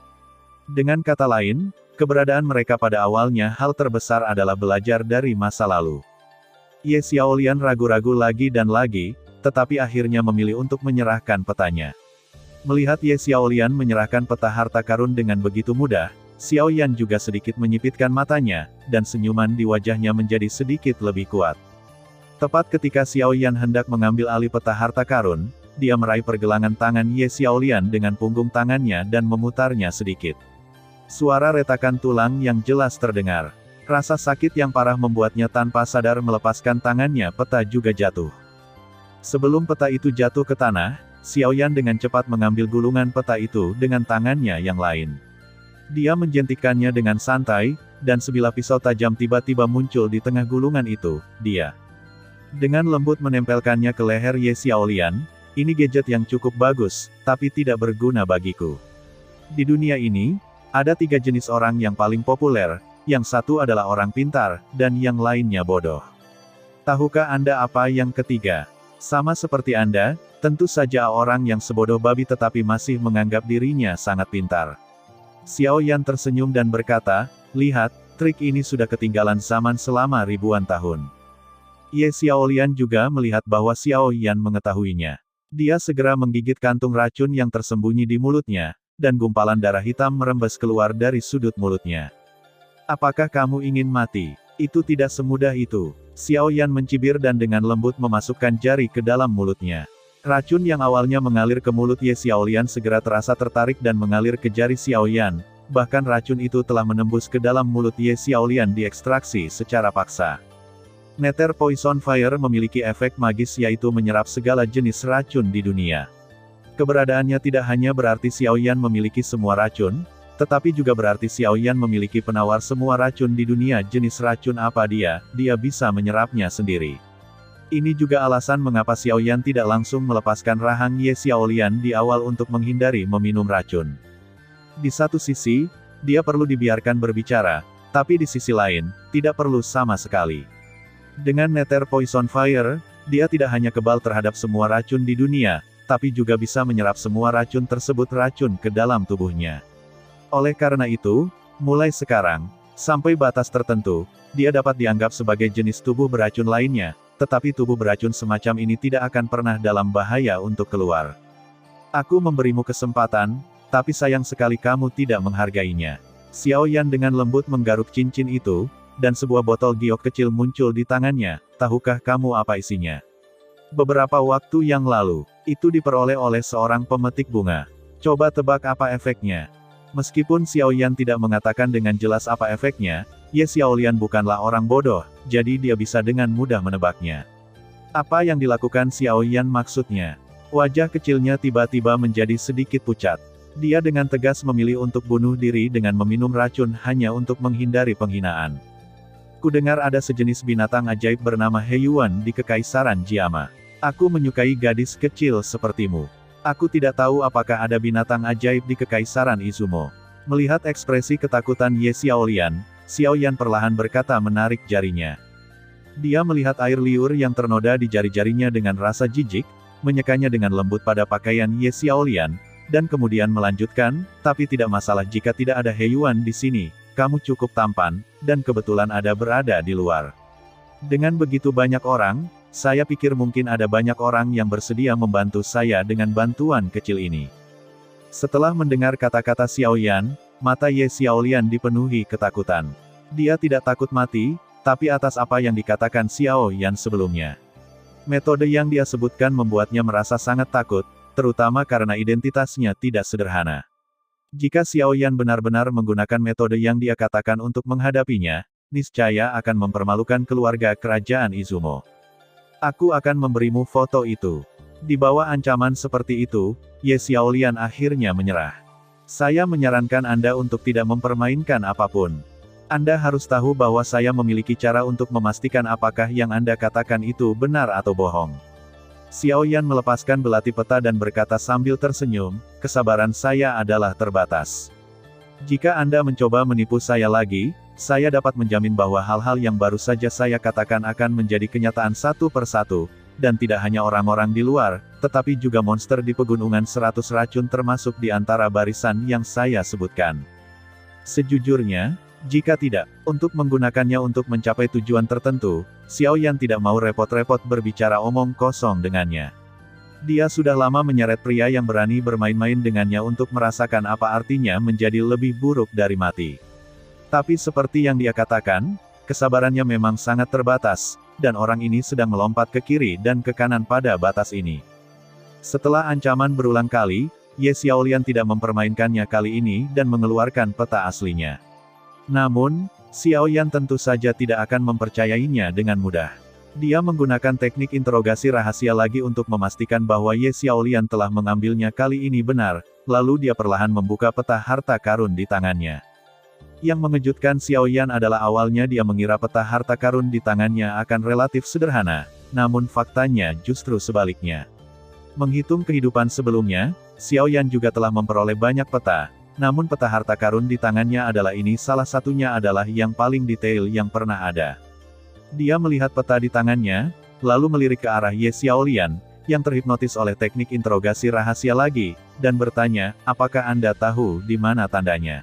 Keberadaan mereka pada awalnya hal terbesar adalah belajar dari masa lalu. Ye Xiaolian ragu-ragu lagi dan lagi, tetapi akhirnya memilih untuk menyerahkan petanya. Melihat Ye Xiaolian menyerahkan peta harta karun dengan begitu mudah, Xiao Yan juga sedikit menyipitkan matanya, dan senyuman di wajahnya menjadi sedikit lebih kuat. Tepat ketika Xiao Yan hendak mengambil alih peta harta karun, dia meraih pergelangan tangan Ye Xiaolian dengan punggung tangannya dan memutarnya sedikit. Suara retakan tulang yang jelas terdengar. Rasa sakit yang parah membuatnya tanpa sadar melepaskan tangannya. Peta juga jatuh. Sebelum peta itu jatuh ke tanah, Xiao Yan dengan cepat mengambil gulungan peta itu dengan tangannya yang lain. Dia menjentikannya dengan santai, dan sebilah pisau tajam tiba-tiba muncul di tengah gulungan itu. Dia dengan lembut menempelkannya ke leher Ye Xiaolian. Ini gadget yang cukup bagus, tapi tidak berguna bagiku. Di dunia ini, ada 3 jenis orang yang paling populer, yang satu adalah orang pintar, dan yang lainnya bodoh. Tahukah Anda apa yang ketiga? Sama seperti Anda, tentu saja orang yang sebodoh babi tetapi masih menganggap dirinya sangat pintar. Xiao Yan tersenyum dan berkata, lihat, trik ini sudah ketinggalan zaman selama ribuan tahun. Ye Xiaolian juga melihat bahwa Xiao Yan mengetahuinya. Dia segera menggigit kantung racun yang tersembunyi di mulutnya, dan gumpalan darah hitam merembes keluar dari sudut mulutnya. Apakah kamu ingin mati? Itu tidak semudah itu. Xiao Yan mencibir dan dengan lembut memasukkan jari ke dalam mulutnya. Racun yang awalnya mengalir ke mulut Ye Xiaolian segera terasa tertarik dan mengalir ke jari Xiao Yan. Bahkan racun itu telah menembus ke dalam mulut Ye Xiaolian diekstraksi secara paksa. Nether Poison Fire memiliki efek magis yaitu menyerap segala jenis racun di dunia. Keberadaannya tidak hanya berarti Xiao Yan memiliki semua racun, tetapi juga berarti Xiao Yan memiliki penawar semua racun di dunia. Jenis racun apa dia bisa menyerapnya sendiri. Ini juga alasan mengapa Xiao Yan tidak langsung melepaskan rahang Ye Xiaolian di awal untuk menghindari meminum racun. Di satu sisi, dia perlu dibiarkan berbicara, tapi di sisi lain, tidak perlu sama sekali. Dengan Nether Poison Fire, dia tidak hanya kebal terhadap semua racun di dunia, tapi juga bisa menyerap semua racun tersebut ke dalam tubuhnya. Oleh karena itu, mulai sekarang, sampai batas tertentu, dia dapat dianggap sebagai jenis tubuh beracun lainnya, tetapi tubuh beracun semacam ini tidak akan pernah dalam bahaya untuk keluar. Aku memberimu kesempatan, tapi sayang sekali kamu tidak menghargainya. Xiao Yan dengan lembut menggaruk cincin itu, dan sebuah botol giok kecil muncul di tangannya. Tahukah kamu apa isinya? Beberapa waktu yang lalu, itu diperoleh oleh seorang pemetik bunga. Coba tebak apa efeknya? Meskipun Xiao Yan tidak mengatakan dengan jelas apa efeknya, Ye Xiaolian bukanlah orang bodoh, jadi dia bisa dengan mudah menebaknya. Apa yang dilakukan Xiao Yan maksudnya? Wajah kecilnya tiba-tiba menjadi sedikit pucat. Dia dengan tegas memilih untuk bunuh diri dengan meminum racun hanya untuk menghindari penghinaan. Kudengar ada sejenis binatang ajaib bernama Heiyuan di Kekaisaran Jiama. Aku menyukai gadis kecil sepertimu. Aku tidak tahu apakah ada binatang ajaib di Kekaisaran Izumo. Melihat ekspresi ketakutan Ye Xiaolian, Xiao Yan perlahan berkata menarik jarinya. Dia melihat air liur yang ternoda di jari-jarinya dengan rasa jijik, menyekanya dengan lembut pada pakaian Ye Xiaolian, dan kemudian melanjutkan, tapi tidak masalah jika tidak ada Heiyuan di sini, kamu cukup tampan, dan kebetulan ada berada di luar. Dengan begitu banyak orang, saya pikir mungkin ada banyak orang yang bersedia membantu saya dengan bantuan kecil ini. Setelah mendengar kata-kata Xiao Yan, mata Ye Xiaolian dipenuhi ketakutan. Dia tidak takut mati, tapi atas apa yang dikatakan Xiao Yan sebelumnya. Metode yang dia sebutkan membuatnya merasa sangat takut, terutama karena identitasnya tidak sederhana. Jika Xiao Yan benar-benar menggunakan metode yang dia katakan untuk menghadapinya, niscaya akan mempermalukan keluarga kerajaan Izumo. Aku akan memberimu foto itu. Di bawah ancaman seperti itu, Ye Xiaolian akhirnya menyerah. Saya menyarankan Anda untuk tidak mempermainkan apapun. Anda harus tahu bahwa saya memiliki cara untuk memastikan apakah yang Anda katakan itu benar atau bohong. Xiao Yan melepaskan belati peta dan berkata sambil tersenyum, kesabaran saya adalah terbatas. Jika Anda mencoba menipu saya lagi, saya dapat menjamin bahwa hal-hal yang baru saja saya katakan akan menjadi kenyataan satu persatu, dan tidak hanya orang-orang di luar, tetapi juga monster di pegunungan 100 racun termasuk di antara barisan yang saya sebutkan. Sejujurnya, jika tidak, untuk menggunakannya untuk mencapai tujuan tertentu, Xiao Yan tidak mau repot-repot berbicara omong kosong dengannya. Dia sudah lama menyeret pria yang berani bermain-main dengannya untuk merasakan apa artinya menjadi lebih buruk dari mati. Tapi seperti yang dia katakan, kesabarannya memang sangat terbatas, dan orang ini sedang melompat ke kiri dan ke kanan pada batas ini. Setelah ancaman berulang kali, Ye Xiaolian tidak mempermainkannya kali ini dan mengeluarkan peta aslinya. Namun, Xiao Yan tentu saja tidak akan mempercayainya dengan mudah. Dia menggunakan teknik interogasi rahasia lagi untuk memastikan bahwa Ye Xiaolian telah mengambilnya kali ini benar, lalu dia perlahan membuka peta harta karun di tangannya. Yang mengejutkan Xiao Yan adalah awalnya dia mengira peta harta karun di tangannya akan relatif sederhana, namun faktanya justru sebaliknya. Menghitung kehidupan sebelumnya, Xiao Yan juga telah memperoleh banyak peta, namun peta harta karun di tangannya adalah ini salah satunya adalah yang paling detail yang pernah ada. Dia melihat peta di tangannya, lalu melirik ke arah Ye Xiaolian, yang terhipnotis oleh teknik interogasi rahasia lagi, dan bertanya, apakah Anda tahu di mana tandanya?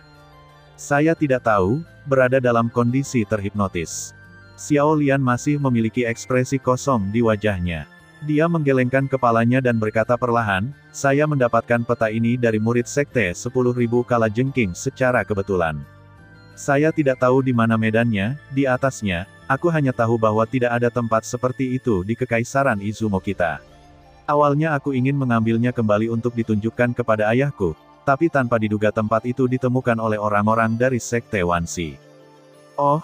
Saya tidak tahu, berada dalam kondisi terhipnotis. Xiaolian masih memiliki ekspresi kosong di wajahnya. Dia menggelengkan kepalanya dan berkata perlahan, saya mendapatkan peta ini dari murid sekte 10.000 kalajengking secara kebetulan. Saya tidak tahu di mana medannya, di atasnya, aku hanya tahu bahwa tidak ada tempat seperti itu di Kekaisaran Izumo kita. Awalnya aku ingin mengambilnya kembali untuk ditunjukkan kepada ayahku, tapi tanpa diduga tempat itu ditemukan oleh orang-orang dari sekte Wanshi. Oh,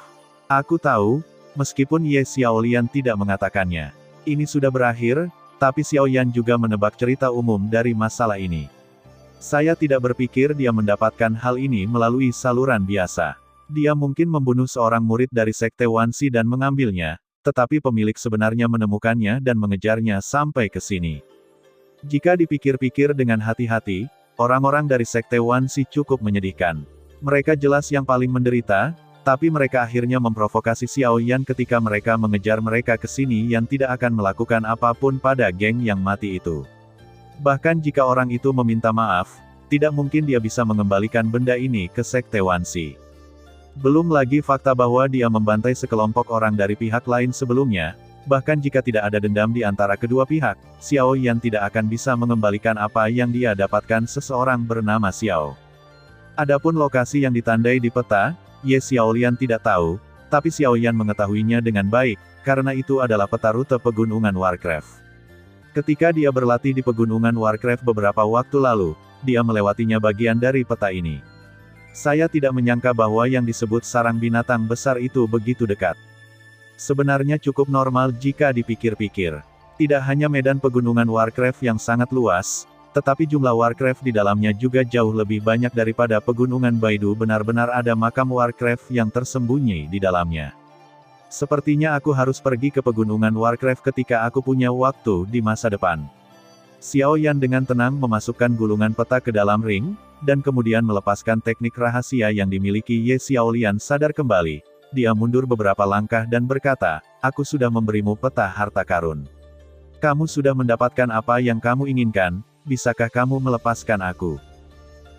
aku tahu, meskipun Ye Xiaolian tidak mengatakannya. Ini sudah berakhir, tapi Xiao Yan juga menebak cerita umum dari masalah ini. Saya tidak berpikir dia mendapatkan hal ini melalui saluran biasa. Dia mungkin membunuh seorang murid dari sekte Wanshi dan mengambilnya, tetapi pemilik sebenarnya menemukannya dan mengejarnya sampai ke sini. Jika dipikir-pikir dengan hati-hati, orang-orang dari sekte Wanshi cukup menyedihkan. Mereka jelas yang paling menderita, tapi mereka akhirnya memprovokasi Xiao Yan ketika mereka mengejar mereka ke sini yang tidak akan melakukan apapun pada geng yang mati itu. Bahkan jika orang itu meminta maaf, tidak mungkin dia bisa mengembalikan benda ini ke sekte Wanshi. Belum lagi fakta bahwa dia membantai sekelompok orang dari pihak lain sebelumnya, bahkan jika tidak ada dendam di antara kedua pihak, Xiao Yan tidak akan bisa mengembalikan apa yang dia dapatkan seseorang bernama Xiao. Adapun lokasi yang ditandai di peta, Ye Xiaolian tidak tahu, tapi Xiao Yan mengetahuinya dengan baik, karena itu adalah peta rute pegunungan Warcraft. Ketika dia berlatih di pegunungan Warcraft beberapa waktu lalu, dia melewatinya bagian dari peta ini. Saya tidak menyangka bahwa yang disebut sarang binatang besar itu begitu dekat. Sebenarnya cukup normal jika dipikir-pikir. Tidak hanya medan pegunungan Warcraft yang sangat luas, tetapi jumlah Warcraft di dalamnya juga jauh lebih banyak daripada pegunungan Baidu. Benar-benar ada makam Warcraft yang tersembunyi di dalamnya. Sepertinya aku harus pergi ke pegunungan Warcraft ketika aku punya waktu di masa depan. Xiao Yan dengan tenang memasukkan gulungan peta ke dalam ring, dan kemudian melepaskan teknik rahasia yang dimiliki Ye Xiaolian sadar kembali. Dia mundur beberapa langkah dan berkata, aku sudah memberimu peta harta karun. Kamu sudah mendapatkan apa yang kamu inginkan, bisakah kamu melepaskan aku?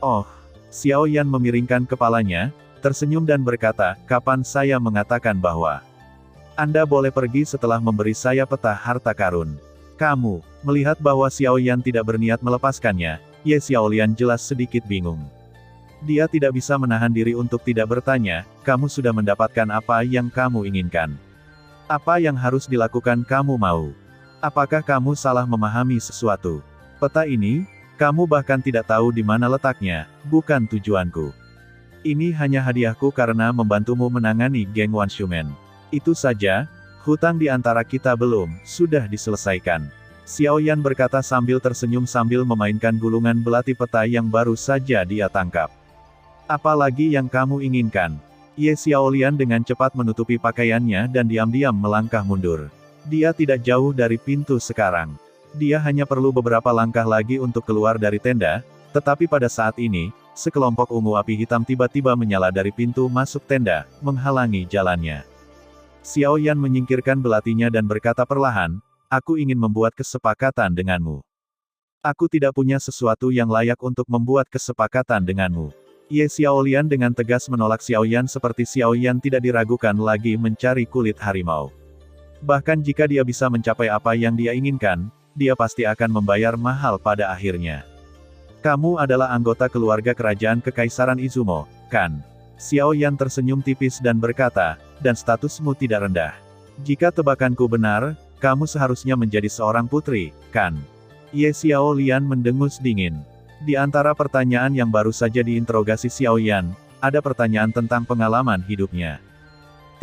Oh, Xiao Yan memiringkan kepalanya, tersenyum dan berkata, kapan saya mengatakan bahwa Anda boleh pergi setelah memberi saya peta harta karun? Kamu, melihat bahwa Xiao Yan tidak berniat melepaskannya, Ye Xiaolian jelas sedikit bingung. Dia tidak bisa menahan diri untuk tidak bertanya, kamu sudah mendapatkan apa yang kamu inginkan? Apa yang harus dilakukan kamu mau? Apakah kamu salah memahami sesuatu? Peta ini, kamu bahkan tidak tahu di mana letaknya, bukan tujuanku. Ini hanya hadiahku karena membantumu menangani geng Wanshumen. Itu saja, hutang di antara kita sudah diselesaikan. Xiao Yan berkata sambil tersenyum sambil memainkan gulungan belati peta yang baru saja dia tangkap. Apalagi yang kamu inginkan? Ye Xiaolian dengan cepat menutupi pakaiannya dan diam-diam melangkah mundur. Dia tidak jauh dari pintu sekarang. Dia hanya perlu beberapa langkah lagi untuk keluar dari tenda, tetapi pada saat ini, sekelompok ungu api hitam tiba-tiba menyala dari pintu masuk tenda, menghalangi jalannya. Xiao Yan menyingkirkan belatinya dan berkata perlahan, aku ingin membuat kesepakatan denganmu. Aku tidak punya sesuatu yang layak untuk membuat kesepakatan denganmu. Ye Xiaolian dengan tegas menolak Xiaoyan seperti Xiaoyan tidak diragukan lagi mencari kulit harimau. Bahkan jika dia bisa mencapai apa yang dia inginkan, dia pasti akan membayar mahal pada akhirnya. Kamu adalah anggota keluarga kerajaan Kekaisaran Izumo, kan? Xiaoyan tersenyum tipis dan berkata, dan statusmu tidak rendah. Jika tebakanku benar, kamu seharusnya menjadi seorang putri, kan? Ye Xiaolian mendengus dingin. Di antara pertanyaan yang baru saja diinterogasi Xiaoyan, ada pertanyaan tentang pengalaman hidupnya.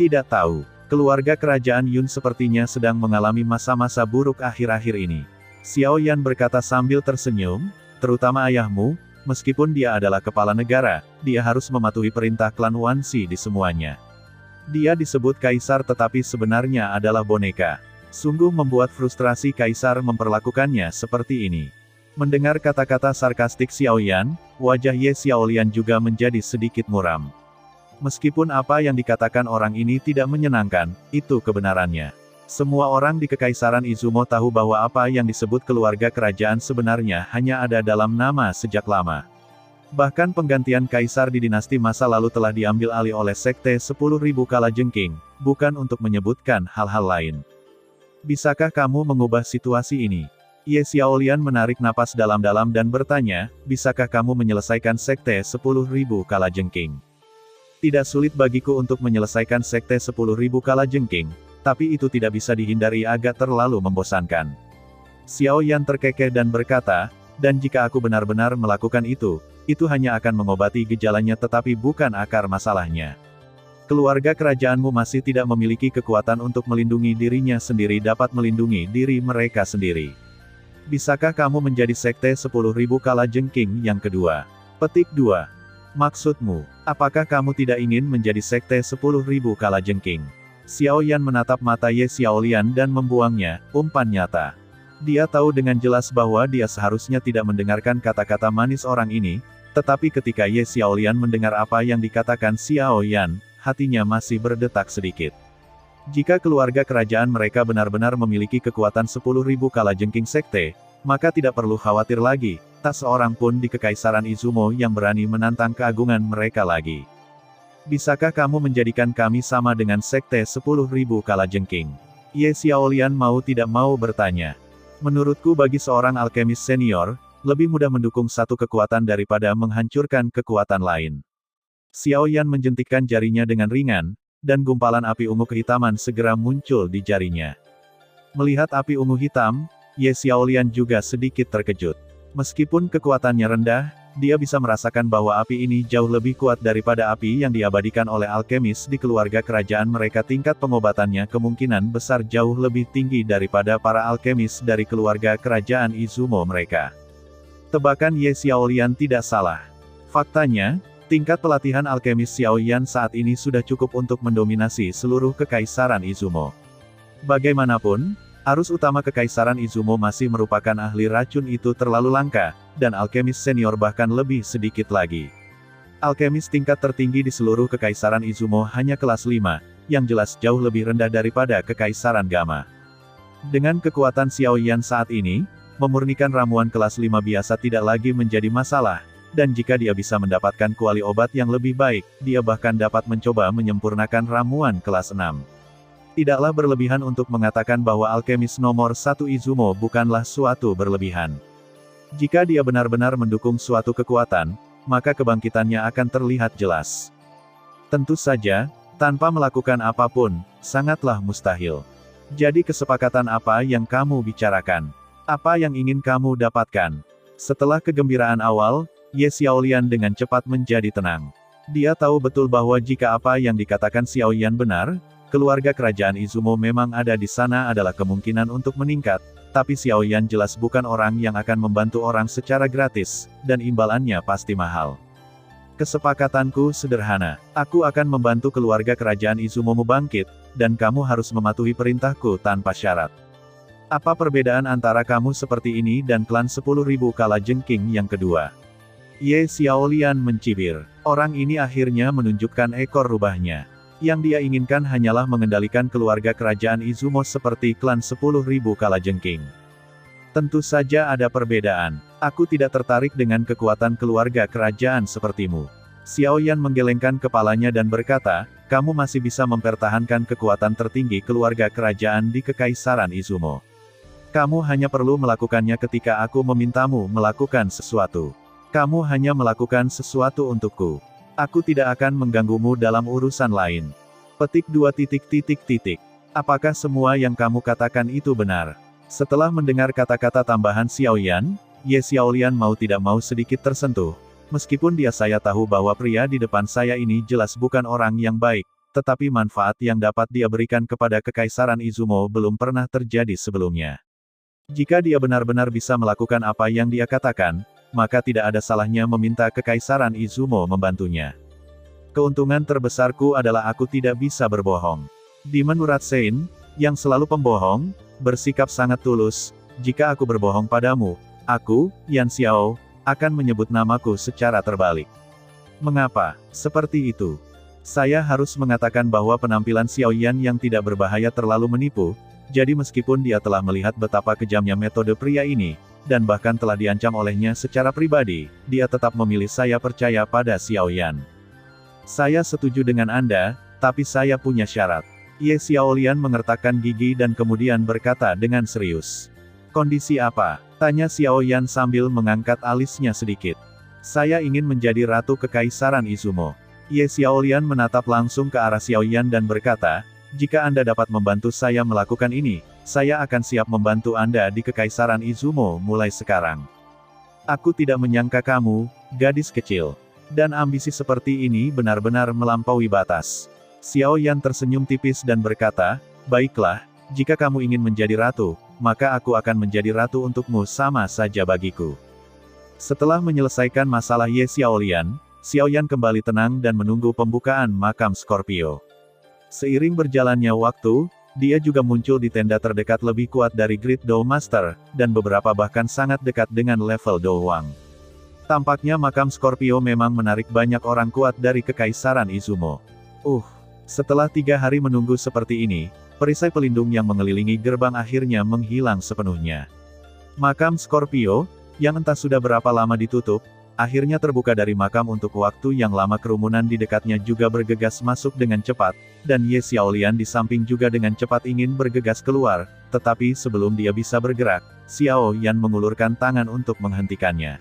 Tidak tahu, keluarga kerajaan Yun sepertinya sedang mengalami masa-masa buruk akhir-akhir ini. Xiaoyan berkata sambil tersenyum, terutama ayahmu, meskipun dia adalah kepala negara, dia harus mematuhi perintah klan Wanxi di semuanya. Dia disebut kaisar tetapi sebenarnya adalah boneka. Sungguh membuat frustrasi kaisar memperlakukannya seperti ini. Mendengar kata-kata sarkastik Xiaoyan, wajah Ye Xiaolian juga menjadi sedikit muram. Meskipun apa yang dikatakan orang ini tidak menyenangkan, itu kebenarannya. Semua orang di Kekaisaran Izumo tahu bahwa apa yang disebut keluarga kerajaan sebenarnya hanya ada dalam nama sejak lama. Bahkan penggantian kaisar di dinasti masa lalu telah diambil alih oleh Sekte 10.000 Kalajengking, bukan untuk menyebutkan hal-hal lain. Bisakah kamu mengubah situasi ini? Ye Xiaolian menarik napas dalam-dalam dan bertanya, bisakah kamu menyelesaikan Sekte 10.000 Kalajengking? Tidak sulit bagiku untuk menyelesaikan Sekte 10.000 Kalajengking, tapi itu tidak bisa dihindari agak terlalu membosankan. Xiaoyan terkekeh dan berkata, dan jika aku benar-benar melakukan itu hanya akan mengobati gejalanya tetapi bukan akar masalahnya. Keluarga kerajaanmu masih tidak memiliki kekuatan untuk melindungi dirinya sendiri dapat melindungi diri mereka sendiri. Bisakah kamu menjadi Sekte 10.000 Kalajengking yang kedua? Petik 2. Maksudmu, apakah kamu tidak ingin menjadi Sekte 10.000 Kalajengking? Xiaoyan menatap mata Ye Xiaolian dan membuangnya, umpan nyata. Dia tahu dengan jelas bahwa dia seharusnya tidak mendengarkan kata-kata manis orang ini, tetapi ketika Ye Xiaolian mendengar apa yang dikatakan Xiaoyan, hatinya masih berdetak sedikit. Jika keluarga kerajaan mereka benar-benar memiliki kekuatan 10.000 Kalajengking Sekte, maka tidak perlu khawatir lagi, tak seorang pun di Kekaisaran Izumo yang berani menantang keagungan mereka lagi. Bisakah kamu menjadikan kami sama dengan Sekte 10.000 Kalajengking? Ye Xiaolian mau tidak mau bertanya. Menurutku bagi seorang alkemis senior, lebih mudah mendukung satu kekuatan daripada menghancurkan kekuatan lain. Xiaoyan menjentikkan jarinya dengan ringan, dan gumpalan api ungu kehitaman segera muncul di jarinya. Melihat api ungu hitam, Ye Xiaolian juga sedikit terkejut. Meskipun kekuatannya rendah, dia bisa merasakan bahwa api ini jauh lebih kuat daripada api yang diabadikan oleh alkemis di keluarga kerajaan mereka. Tingkat pengobatannya kemungkinan besar jauh lebih tinggi daripada para alkemis dari keluarga kerajaan Izumo mereka. Tebakan Ye Xiaolian tidak salah. Faktanya, tingkat pelatihan alkemis Xiaoyan saat ini sudah cukup untuk mendominasi seluruh Kekaisaran Izumo. Bagaimanapun, arus utama Kekaisaran Izumo masih merupakan ahli racun itu terlalu langka, dan alkemis senior bahkan lebih sedikit lagi. Alkemis tingkat tertinggi di seluruh Kekaisaran Izumo hanya kelas 5, yang jelas jauh lebih rendah daripada Kekaisaran Gamma. Dengan kekuatan Xiaoyan saat ini, memurnikan ramuan kelas 5 biasa tidak lagi menjadi masalah. Dan jika dia bisa mendapatkan kuali obat yang lebih baik, dia bahkan dapat mencoba menyempurnakan ramuan kelas 6. Tidaklah berlebihan untuk mengatakan bahwa alkemis nomor 1 Izumo bukanlah suatu berlebihan. Jika dia benar-benar mendukung suatu kekuatan, maka kebangkitannya akan terlihat jelas. Tentu saja, tanpa melakukan apapun, sangatlah mustahil. Jadi kesepakatan apa yang kamu bicarakan? Apa yang ingin kamu dapatkan? Setelah kegembiraan awal, Ye Xiaolian dengan cepat menjadi tenang. Dia tahu betul bahwa jika apa yang dikatakan Xiaoyan benar, keluarga kerajaan Izumo memang ada di sana adalah kemungkinan untuk meningkat, tapi Xiaoyan jelas bukan orang yang akan membantu orang secara gratis, dan imbalannya pasti mahal. Kesepakatanku sederhana, aku akan membantu keluarga kerajaan Izumo bangkit, dan kamu harus mematuhi perintahku tanpa syarat. Apa perbedaan antara kamu seperti ini dan klan 10.000 Kalajengking yang kedua? Ye Xiaolian mencibir. Orang ini akhirnya menunjukkan ekor rubahnya. Yang dia inginkan hanyalah mengendalikan keluarga kerajaan Izumo seperti klan 10.000 Kalajengking. Tentu saja ada perbedaan. Aku tidak tertarik dengan kekuatan keluarga kerajaan sepertimu. Xiao Yan menggelengkan kepalanya dan berkata, kamu masih bisa mempertahankan kekuatan tertinggi keluarga kerajaan di Kekaisaran Izumo. Kamu hanya perlu melakukannya ketika aku memintamu melakukan sesuatu. Kamu hanya melakukan sesuatu untukku. Aku tidak akan mengganggumu dalam urusan lain. Petik 2. Apakah semua yang kamu katakan itu benar? Setelah mendengar kata-kata tambahan Xiao Yan, Ye Xiaolian mau tidak mau sedikit tersentuh. Meskipun saya tahu bahwa pria di depan saya ini jelas bukan orang yang baik, tetapi manfaat yang dapat dia berikan kepada Kekaisaran Izumo belum pernah terjadi sebelumnya. Jika dia benar-benar bisa melakukan apa yang dia katakan, maka tidak ada salahnya meminta Kekaisaran Izumo membantunya. Keuntungan terbesarku adalah aku tidak bisa berbohong. Demon Uratsane, yang selalu pembohong, bersikap sangat tulus. Jika aku berbohong padamu, aku, Yan Xiao, akan menyebut namaku secara terbalik. Mengapa? Seperti itu. Saya harus mengatakan bahwa penampilan Xiao Yan yang tidak berbahaya terlalu menipu, jadi meskipun dia telah melihat betapa kejamnya metode pria ini, dan bahkan telah diancam olehnya secara pribadi, dia tetap memilih saya percaya pada Xiao Yan. Saya setuju dengan Anda, tapi saya punya syarat. Ye Xiaolian mengertakkan gigi dan kemudian berkata dengan serius. Kondisi apa? Tanya Xiao Yan sambil mengangkat alisnya sedikit. Saya ingin menjadi ratu Kekaisaran Izumo. Ye Xiaolian menatap langsung ke arah Xiao Yan dan berkata, jika Anda dapat membantu saya melakukan ini, saya akan siap membantu Anda di Kekaisaran Izumo mulai sekarang. Aku tidak menyangka kamu, gadis kecil. Dan ambisi seperti ini benar-benar melampaui batas. Xiao Yan tersenyum tipis dan berkata, baiklah, jika kamu ingin menjadi ratu, maka aku akan menjadi ratu untukmu sama saja bagiku. Setelah menyelesaikan masalah Ye Xiaolian, Xiao Yan kembali tenang dan menunggu pembukaan makam Scorpio. Seiring berjalannya waktu, dia juga muncul di tenda terdekat lebih kuat dari Great Dou Master, dan beberapa bahkan sangat dekat dengan level Dou Wang. Tampaknya makam Scorpio memang menarik banyak orang kuat dari Kekaisaran Izumo. Setelah 3 hari menunggu seperti ini, perisai pelindung yang mengelilingi gerbang akhirnya menghilang sepenuhnya. Makam Scorpio, yang entah sudah berapa lama ditutup, akhirnya terbuka dari makam untuk waktu yang lama. Kerumunan di dekatnya juga bergegas masuk dengan cepat, dan Ye Xiaolian di samping juga dengan cepat ingin bergegas keluar, tetapi sebelum dia bisa bergerak, Xiao Yan mengulurkan tangan untuk menghentikannya.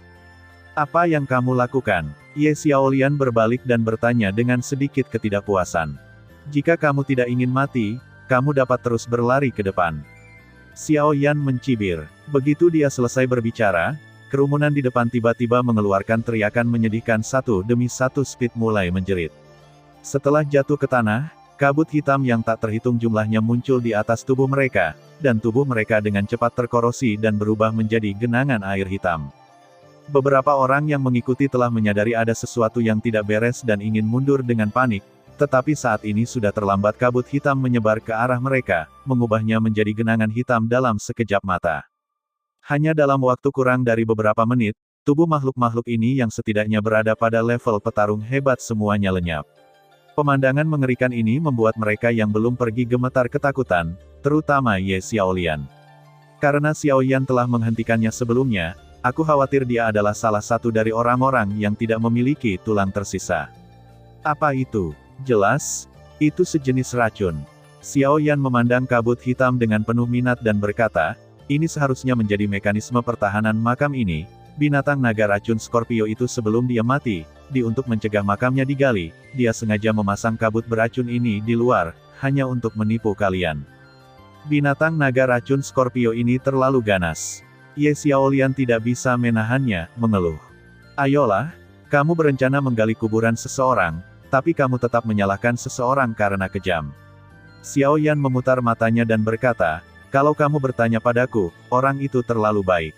Apa yang kamu lakukan? Ye Xiaolian berbalik dan bertanya dengan sedikit ketidakpuasan. Jika kamu tidak ingin mati, kamu dapat terus berlari ke depan. Xiao Yan mencibir. Begitu dia selesai berbicara, kerumunan di depan tiba-tiba mengeluarkan teriakan menyedihkan. Satu demi satu Speed mulai menjerit. Setelah jatuh ke tanah, kabut hitam yang tak terhitung jumlahnya muncul di atas tubuh mereka, dan tubuh mereka dengan cepat terkorosi dan berubah menjadi genangan air hitam. Beberapa orang yang mengikuti telah menyadari ada sesuatu yang tidak beres dan ingin mundur dengan panik, tetapi saat ini sudah terlambat. Kabut hitam menyebar ke arah mereka, mengubahnya menjadi genangan hitam dalam sekejap mata. Hanya dalam waktu kurang dari beberapa menit, tubuh makhluk-makhluk ini yang setidaknya berada pada level petarung hebat semuanya lenyap. Pemandangan mengerikan ini membuat mereka yang belum pergi gemetar ketakutan, terutama Ye Xiaolian. Karena Xiao Yan telah menghentikannya sebelumnya, aku khawatir dia adalah salah satu dari orang-orang yang tidak memiliki tulang tersisa. Apa itu? Jelas, itu sejenis racun. Xiao Yan memandang kabut hitam dengan penuh minat dan berkata, ini seharusnya menjadi mekanisme pertahanan makam ini. Binatang naga racun Scorpio itu sebelum dia mati, untuk mencegah makamnya digali, dia sengaja memasang kabut beracun ini di luar, hanya untuk menipu kalian. Binatang naga racun Scorpio ini terlalu ganas. Ye Xiaolian tidak bisa menahannya, mengeluh. Ayolah, kamu berencana menggali kuburan seseorang, tapi kamu tetap menyalahkan seseorang karena kejam. Xiao Yan memutar matanya dan berkata, kalau kamu bertanya padaku, orang itu terlalu baik.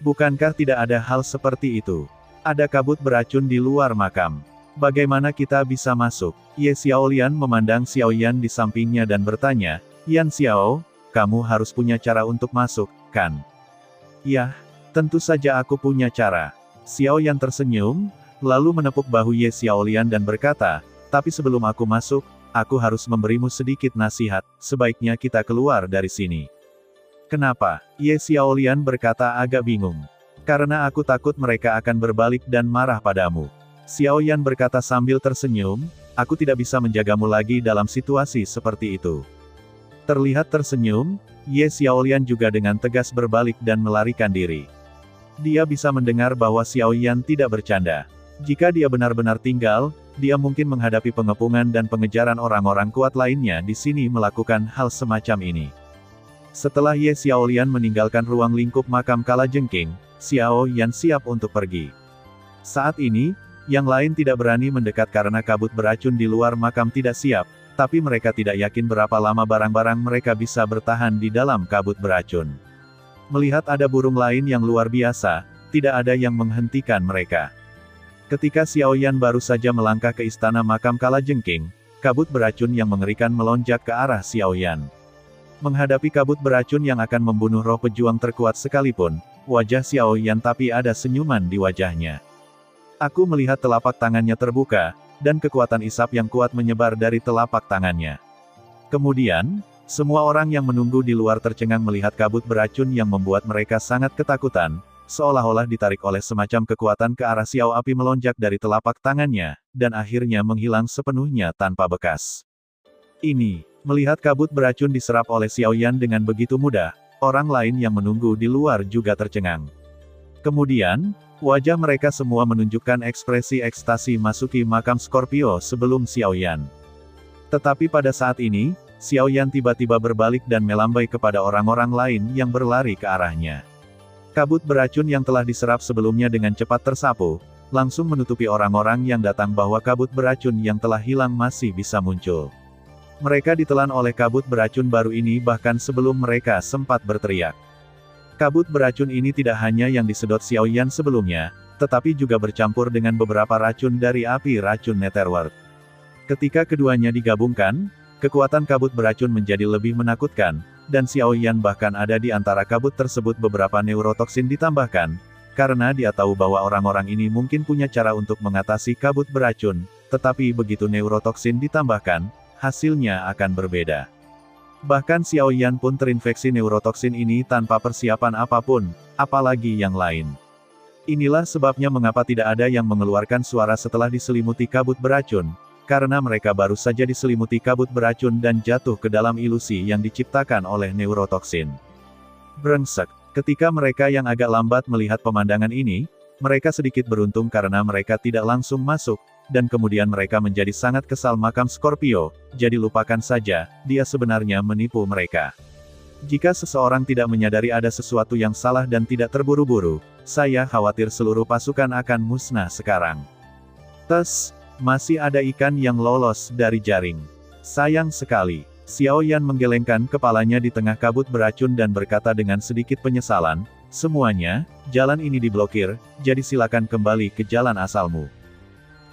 Bukankah tidak ada hal seperti itu? Ada kabut beracun di luar makam. Bagaimana kita bisa masuk? Ye Xiaolian memandang Xiao Yan di sampingnya dan bertanya, Yan Xiao, kamu harus punya cara untuk masuk, kan? Yah, tentu saja aku punya cara. Xiao Yan tersenyum, lalu menepuk bahu Ye Xiaolian dan berkata, tapi sebelum aku masuk, aku harus memberimu sedikit nasihat, sebaiknya kita keluar dari sini. Kenapa? Ye Xiaolian berkata agak bingung. Karena aku takut mereka akan berbalik dan marah padamu. Xiao Yan berkata sambil tersenyum, aku tidak bisa menjagamu lagi dalam situasi seperti itu. Terlihat tersenyum, Ye Xiaolian juga dengan tegas berbalik dan melarikan diri. Dia bisa mendengar bahwa Xiao Yan tidak bercanda. Jika dia benar-benar tinggal, dia mungkin menghadapi pengepungan dan pengejaran orang-orang kuat lainnya di sini melakukan hal semacam ini. Setelah Ye Xiaolian meninggalkan ruang lingkup makam kalajengking, Xiao Yan siap untuk pergi. Saat ini, yang lain tidak berani mendekat karena kabut beracun di luar makam tidak siap, tapi mereka tidak yakin berapa lama barang-barang mereka bisa bertahan di dalam kabut beracun. Melihat ada burung lain yang luar biasa, tidak ada yang menghentikan mereka. Ketika Xiao Yan baru saja melangkah ke istana makam kalajengking, kabut beracun yang mengerikan melonjak ke arah Xiao Yan. Menghadapi kabut beracun yang akan membunuh roh pejuang terkuat sekalipun, wajah Xiao Yan tapi ada senyuman di wajahnya. Aku melihat telapak tangannya terbuka, dan kekuatan isap yang kuat menyebar dari telapak tangannya. Kemudian, semua orang yang menunggu di luar tercengang melihat kabut beracun yang membuat mereka sangat ketakutan, seolah-olah ditarik oleh semacam kekuatan ke arah Xiao api melonjak dari telapak tangannya, dan akhirnya menghilang sepenuhnya tanpa bekas. Melihat kabut beracun diserap oleh Xiao Yan dengan begitu mudah, orang lain yang menunggu di luar juga tercengang. Kemudian, wajah mereka semua menunjukkan ekspresi ekstasi masuki makam Scorpio sebelum Xiao Yan. Tetapi pada saat ini, Xiao Yan tiba-tiba berbalik dan melambai kepada orang-orang lain yang berlari ke arahnya. Kabut beracun yang telah diserap sebelumnya dengan cepat tersapu, langsung menutupi orang-orang yang datang bahwa kabut beracun yang telah hilang masih bisa muncul. Mereka ditelan oleh kabut beracun baru ini bahkan sebelum mereka sempat berteriak. Kabut beracun ini tidak hanya yang disedot Xiao Yan sebelumnya, tetapi juga bercampur dengan beberapa racun dari api racun Netherworld. Ketika keduanya digabungkan, kekuatan kabut beracun menjadi lebih menakutkan, dan Xiao Yan bahkan ada di antara kabut tersebut beberapa neurotoksin ditambahkan, karena dia tahu bahwa orang-orang ini mungkin punya cara untuk mengatasi kabut beracun, tetapi begitu neurotoksin ditambahkan, hasilnya akan berbeda. Bahkan Xiao Yan pun terinfeksi neurotoksin ini tanpa persiapan apapun, apalagi yang lain. Inilah sebabnya mengapa tidak ada yang mengeluarkan suara setelah diselimuti kabut beracun, karena mereka baru saja diselimuti kabut beracun dan jatuh ke dalam ilusi yang diciptakan oleh neurotoksin. Brengsek, ketika mereka yang agak lambat melihat pemandangan ini, mereka sedikit beruntung karena mereka tidak langsung masuk, dan kemudian mereka menjadi sangat kesal makam Scorpio, jadi lupakan saja, dia sebenarnya menipu mereka. Jika seseorang tidak menyadari ada sesuatu yang salah dan tidak terburu-buru, saya khawatir seluruh pasukan akan musnah sekarang. Masih ada ikan yang lolos dari jaring. Sayang sekali. Xiao Yan menggelengkan kepalanya di tengah kabut beracun dan berkata dengan sedikit penyesalan, semuanya, jalan ini diblokir, jadi silakan kembali ke jalan asalmu.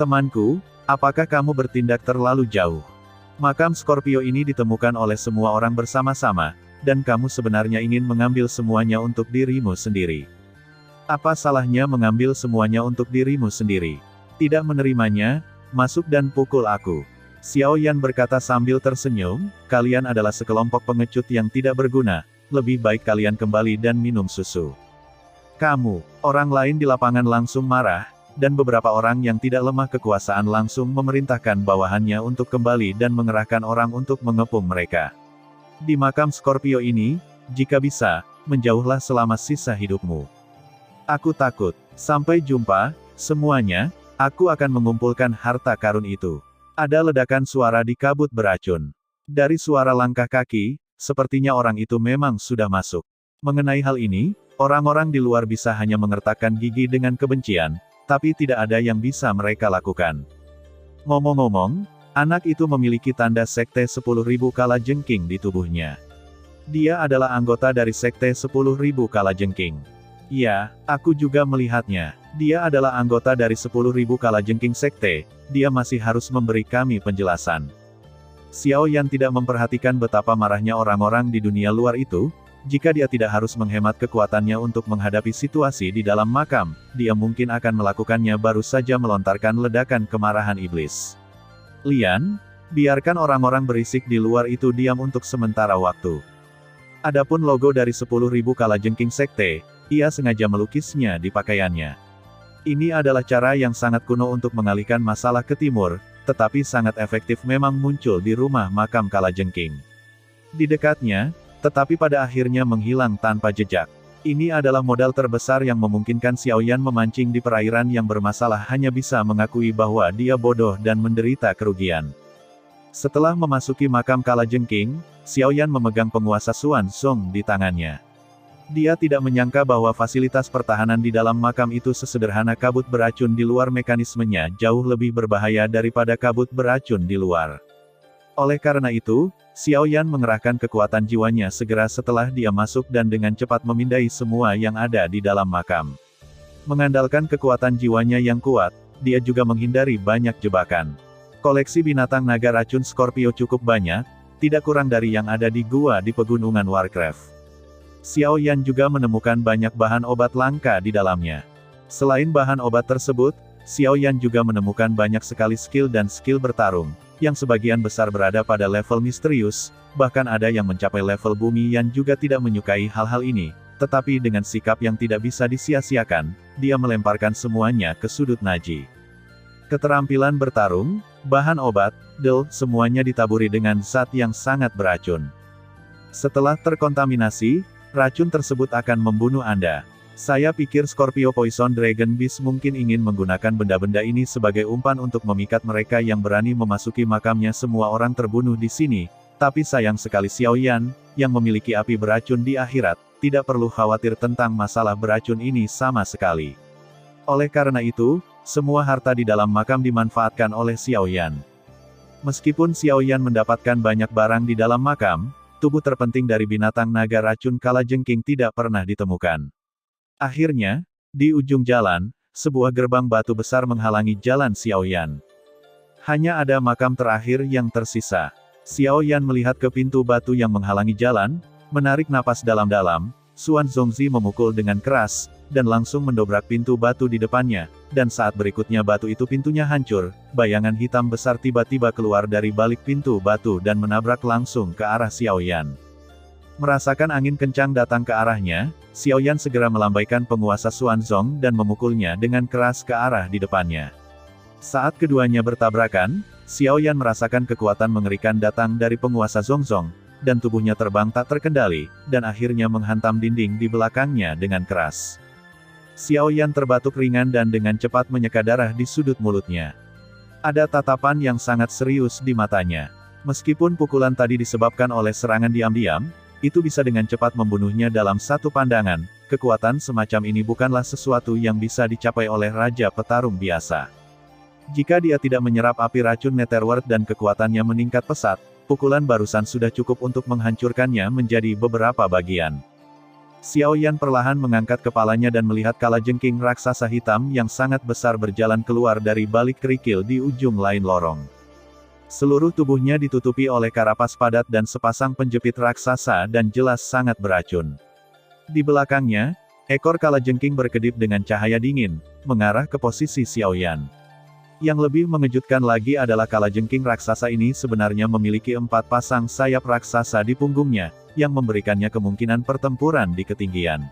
Temanku, apakah kamu bertindak terlalu jauh? Makam Scorpio ini ditemukan oleh semua orang bersama-sama, dan kamu sebenarnya ingin mengambil semuanya untuk dirimu sendiri. Apa salahnya mengambil semuanya untuk dirimu sendiri? Tidak menerimanya, masuk dan pukul aku. Xiao Yan berkata sambil tersenyum, kalian adalah sekelompok pengecut yang tidak berguna, lebih baik kalian kembali dan minum susu. Kamu, orang lain di lapangan langsung marah, dan beberapa orang yang tidak lemah kekuasaan langsung memerintahkan bawahannya untuk kembali dan mengerahkan orang untuk mengepung mereka. Di makam Scorpio ini, jika bisa, menjauhlah selama sisa hidupmu. Aku takut. Sampai jumpa, semuanya, aku akan mengumpulkan harta karun itu. Ada ledakan suara di kabut beracun. Dari suara langkah kaki, sepertinya orang itu memang sudah masuk. Mengenai hal ini, orang-orang di luar bisa hanya mengertakkan gigi dengan kebencian, tapi tidak ada yang bisa mereka lakukan. Ngomong-ngomong, anak itu memiliki tanda Sekte 10.000 Kalajengking di tubuhnya. Dia adalah anggota dari Sekte 10.000 Kalajengking. Ya, aku juga melihatnya. Dia adalah anggota dari 10.000 Kalajengking Sekte, dia masih harus memberi kami penjelasan. Xiao Yan tidak memperhatikan betapa marahnya orang-orang di dunia luar itu. Jika dia tidak harus menghemat kekuatannya untuk menghadapi situasi di dalam makam, dia mungkin akan melakukannya baru saja melontarkan ledakan kemarahan iblis. Lian, biarkan orang-orang berisik di luar itu diam untuk sementara waktu. Adapun logo dari 10.000 Kalajengking Sekte, ia sengaja melukisnya di pakaiannya. Ini adalah cara yang sangat kuno untuk mengalihkan masalah ke timur, tetapi sangat efektif memang muncul di rumah makam Kalajengking. Di dekatnya, tetapi pada akhirnya menghilang tanpa jejak. Ini adalah modal terbesar yang memungkinkan Xiaoyan memancing di perairan yang bermasalah hanya bisa mengakui bahwa dia bodoh dan menderita kerugian. Setelah memasuki makam Kalajengking, Xiaoyan memegang penguasa Xuanzong di tangannya. Dia tidak menyangka bahwa fasilitas pertahanan di dalam makam itu sesederhana kabut beracun di luar, mekanismenya jauh lebih berbahaya daripada kabut beracun di luar. Oleh karena itu, Xiaoyan mengerahkan kekuatan jiwanya segera setelah dia masuk dan dengan cepat memindai semua yang ada di dalam makam. Mengandalkan kekuatan jiwanya yang kuat, dia juga menghindari banyak jebakan. Koleksi binatang naga racun Scorpio cukup banyak, tidak kurang dari yang ada di gua di pegunungan Warcraft. Xiaoyan juga menemukan banyak bahan obat langka di dalamnya. Selain bahan obat tersebut, Xiaoyan juga menemukan banyak sekali skill dan skill bertarung, yang sebagian besar berada pada level misterius, bahkan ada yang mencapai level bumi yang juga tidak menyukai hal-hal ini, tetapi dengan sikap yang tidak bisa disia-siakan, dia melemparkan semuanya ke sudut Naji. Keterampilan bertarung, bahan obat, semuanya ditaburi dengan zat yang sangat beracun. Setelah terkontaminasi, racun tersebut akan membunuh Anda. Saya pikir Scorpio Poison Dragon Beast mungkin ingin menggunakan benda-benda ini sebagai umpan untuk memikat mereka yang berani memasuki makamnya. Semua orang terbunuh di sini, tapi sayang sekali Xiaoyan, yang memiliki api beracun di akhirat, tidak perlu khawatir tentang masalah beracun ini sama sekali. Oleh karena itu, semua harta di dalam makam dimanfaatkan oleh Xiaoyan. Meskipun Xiaoyan mendapatkan banyak barang di dalam makam, tubuh terpenting dari binatang naga racun Kalajengking tidak pernah ditemukan. Akhirnya, di ujung jalan, sebuah gerbang batu besar menghalangi jalan Xiaoyan. Hanya ada makam terakhir yang tersisa. Xiaoyan melihat ke pintu batu yang menghalangi jalan, menarik napas dalam-dalam, Xuanzongzi memukul dengan keras, dan langsung mendobrak pintu batu di depannya, dan saat berikutnya batu itu pintunya hancur, bayangan hitam besar tiba-tiba keluar dari balik pintu batu dan menabrak langsung ke arah Xiaoyan. Merasakan angin kencang datang ke arahnya, Xiaoyan segera melambaikan penguasa Xuanzong dan memukulnya dengan keras ke arah di depannya. Saat keduanya bertabrakan, Xiaoyan merasakan kekuatan mengerikan datang dari penguasa Zongzong, dan tubuhnya terbang tak terkendali, dan akhirnya menghantam dinding di belakangnya dengan keras. Xiaoyan terbatuk ringan dan dengan cepat menyeka darah di sudut mulutnya. Ada tatapan yang sangat serius di matanya. Meskipun pukulan tadi disebabkan oleh serangan diam-diam, itu bisa dengan cepat membunuhnya dalam satu pandangan. Kekuatan semacam ini bukanlah sesuatu yang bisa dicapai oleh Raja Petarung biasa. Jika dia tidak menyerap api racun Netherworld dan kekuatannya meningkat pesat, pukulan barusan sudah cukup untuk menghancurkannya menjadi beberapa bagian. Xiaoyan perlahan mengangkat kepalanya dan melihat kalajengking raksasa hitam yang sangat besar berjalan keluar dari balik kerikil di ujung lain lorong. Seluruh tubuhnya ditutupi oleh karapas padat dan sepasang penjepit raksasa dan jelas sangat beracun. Di belakangnya, ekor kalajengking berkedip dengan cahaya dingin, mengarah ke posisi Xiaoyan. Yang lebih mengejutkan lagi adalah kalajengking raksasa ini sebenarnya memiliki 4 pasang sayap raksasa di punggungnya, yang memberikannya kemungkinan pertempuran di ketinggian.